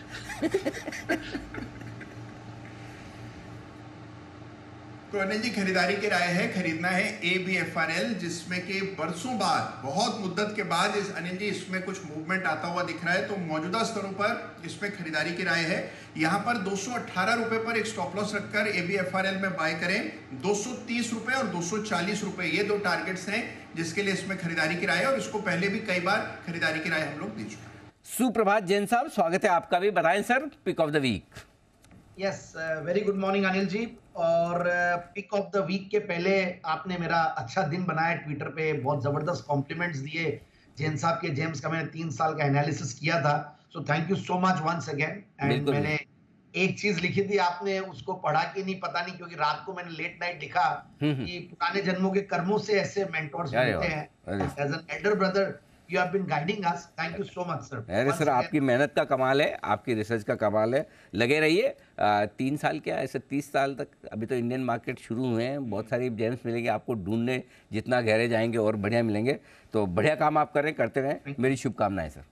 S8: तो अनिल जी खरीदारी की राय है, खरीदना है ABFRL, जिसमें कि बरसों बाद, बहुत मुद्दत के बाद इस अनिल जी इसमें कुछ मूवमेंट आता हुआ दिख रहा है। तो मौजूदा स्तरों पर इसमें खरीदारी की राय है। यहाँ पर 218 रुपए पर एक स्टॉप लॉस रखकर ABFRL में बाय करें। 230 रुपए और 240 रुपए ये 2 टारगेट्स हैं जिसके लिए इसमें खरीदारी की राय है, और इसको पहले भी कई बार खरीदारी की राय हम लोग दे चुके हैं।
S2: सुप्रभात जैन साहब, स्वागत है आपका भी। बताएं sir pick of the week.
S9: Yes, very good morning Anil ji. और पिक ऑफ द वीक के पहले आपने मेरा अच्छा दिन बनाया, ट्विटर पे बहुत जबरदस्त कॉम्प्लीमेंट्स दिए जैन साहब के, जेम्स का मैंने 3 साल का एनालिसिस किया था, so thank you so much once again. And मैंने एक चीज लिखी थी, आपने उसको पढ़ा कि नहीं पता नहीं, क्योंकि रात को मैंने लेट नाइट लिखा कि पुराने जन्मों के कर्मों से ऐसे मेंटोर्स मिलते हैं। As an elder brother You have been guiding us. Thank you so much, sir.
S2: अरे सर आपकी मेहनत का कमाल है, आपकी रिसर्च का कमाल है, लगे रहिए। 3 साल क्या ऐसे 30 साल तक, अभी तो इंडियन मार्केट शुरू हुए हैं, बहुत सारी जेम्स मिलेंगे आपको ढूंढने, जितना गहरे जाएंगे और बढ़िया मिलेंगे। तो बढ़िया काम आप कर रहे हैं, करते रहें, मेरी शुभकामनाएं sir.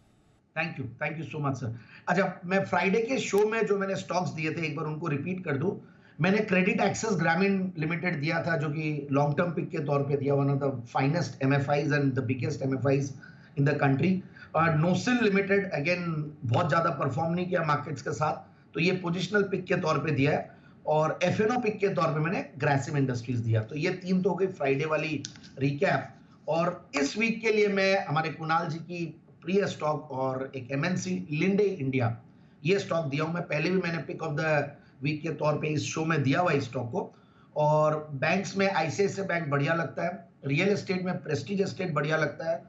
S9: Thank you so much sir. अच्छा, मैं फ्राइडे के शो में जो मैंने स्टॉक्स दिए थे एक बार उनको रिपीट कर दूं। मैंने क्रेडिट एक्सेस ग्रामीण लिमिटेड दिया था जो कि लॉन्ग टर्म पिक के तौर पे दिया, one of the finest MFIs and the biggest MFIs in the country. और नोसिल लिमिटेड अगेन बहुत ज्यादा परफॉर्म नहीं किया मार्केट्स के साथ, तो ये पोजिशनल पिक के तौर पे दिया है। और FNO पिक के तौर पे मैंने ग्रासिम इंडस्ट्रीज दिया। तो ये 3 तो हो गई फ्राइडे वाली रिकैप। और इस वीक के लिए मैं हमारे कुणाल जी की प्रिय स्टॉक और एक MNC लिंडे इंडिया, ये स्टॉक दिया हूं मैं। पहले भी मैंने पिक ऑफ द वीक के तौर पे इस शो में दिया हुआ इस स्टॉक को। और बैंक्स में ICICI बैंक बढ़िया लगता है, रियल एस्टेट में प्रेस्टीज एस्टेट बढ़िया लगता है,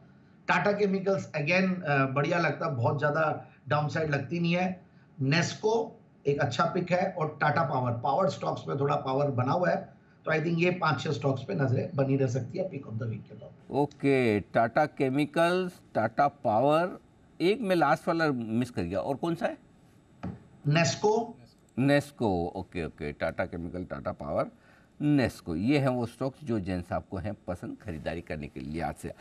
S9: टाटा केमिकल्स अगेन बढ़िया लगता है, बहुत ज्यादा डाउनसाइड लगती नहीं है, नेस्को एक अच्छा पिक है, और टाटा पावर स्टॉक्स में थोड़ा पावर बना हुआ है। तो आई थिंक ये 5-6 स्टॉक्स पे नजरें बनी रह सकती है पिक ऑफ द वीक के तौर पे।
S2: Okay, Tata chemicals, Tata power, एक में लास्ट वाला मिस कर गया, और कौन सा है?
S9: Nesco,
S2: Nesco. Okay okay, Tata chemical, Tata power, Nesco, ये हैं वो स्टॉक्स जो जैन साहब को हैं पसंद खरीदारी करने के लिए आज से।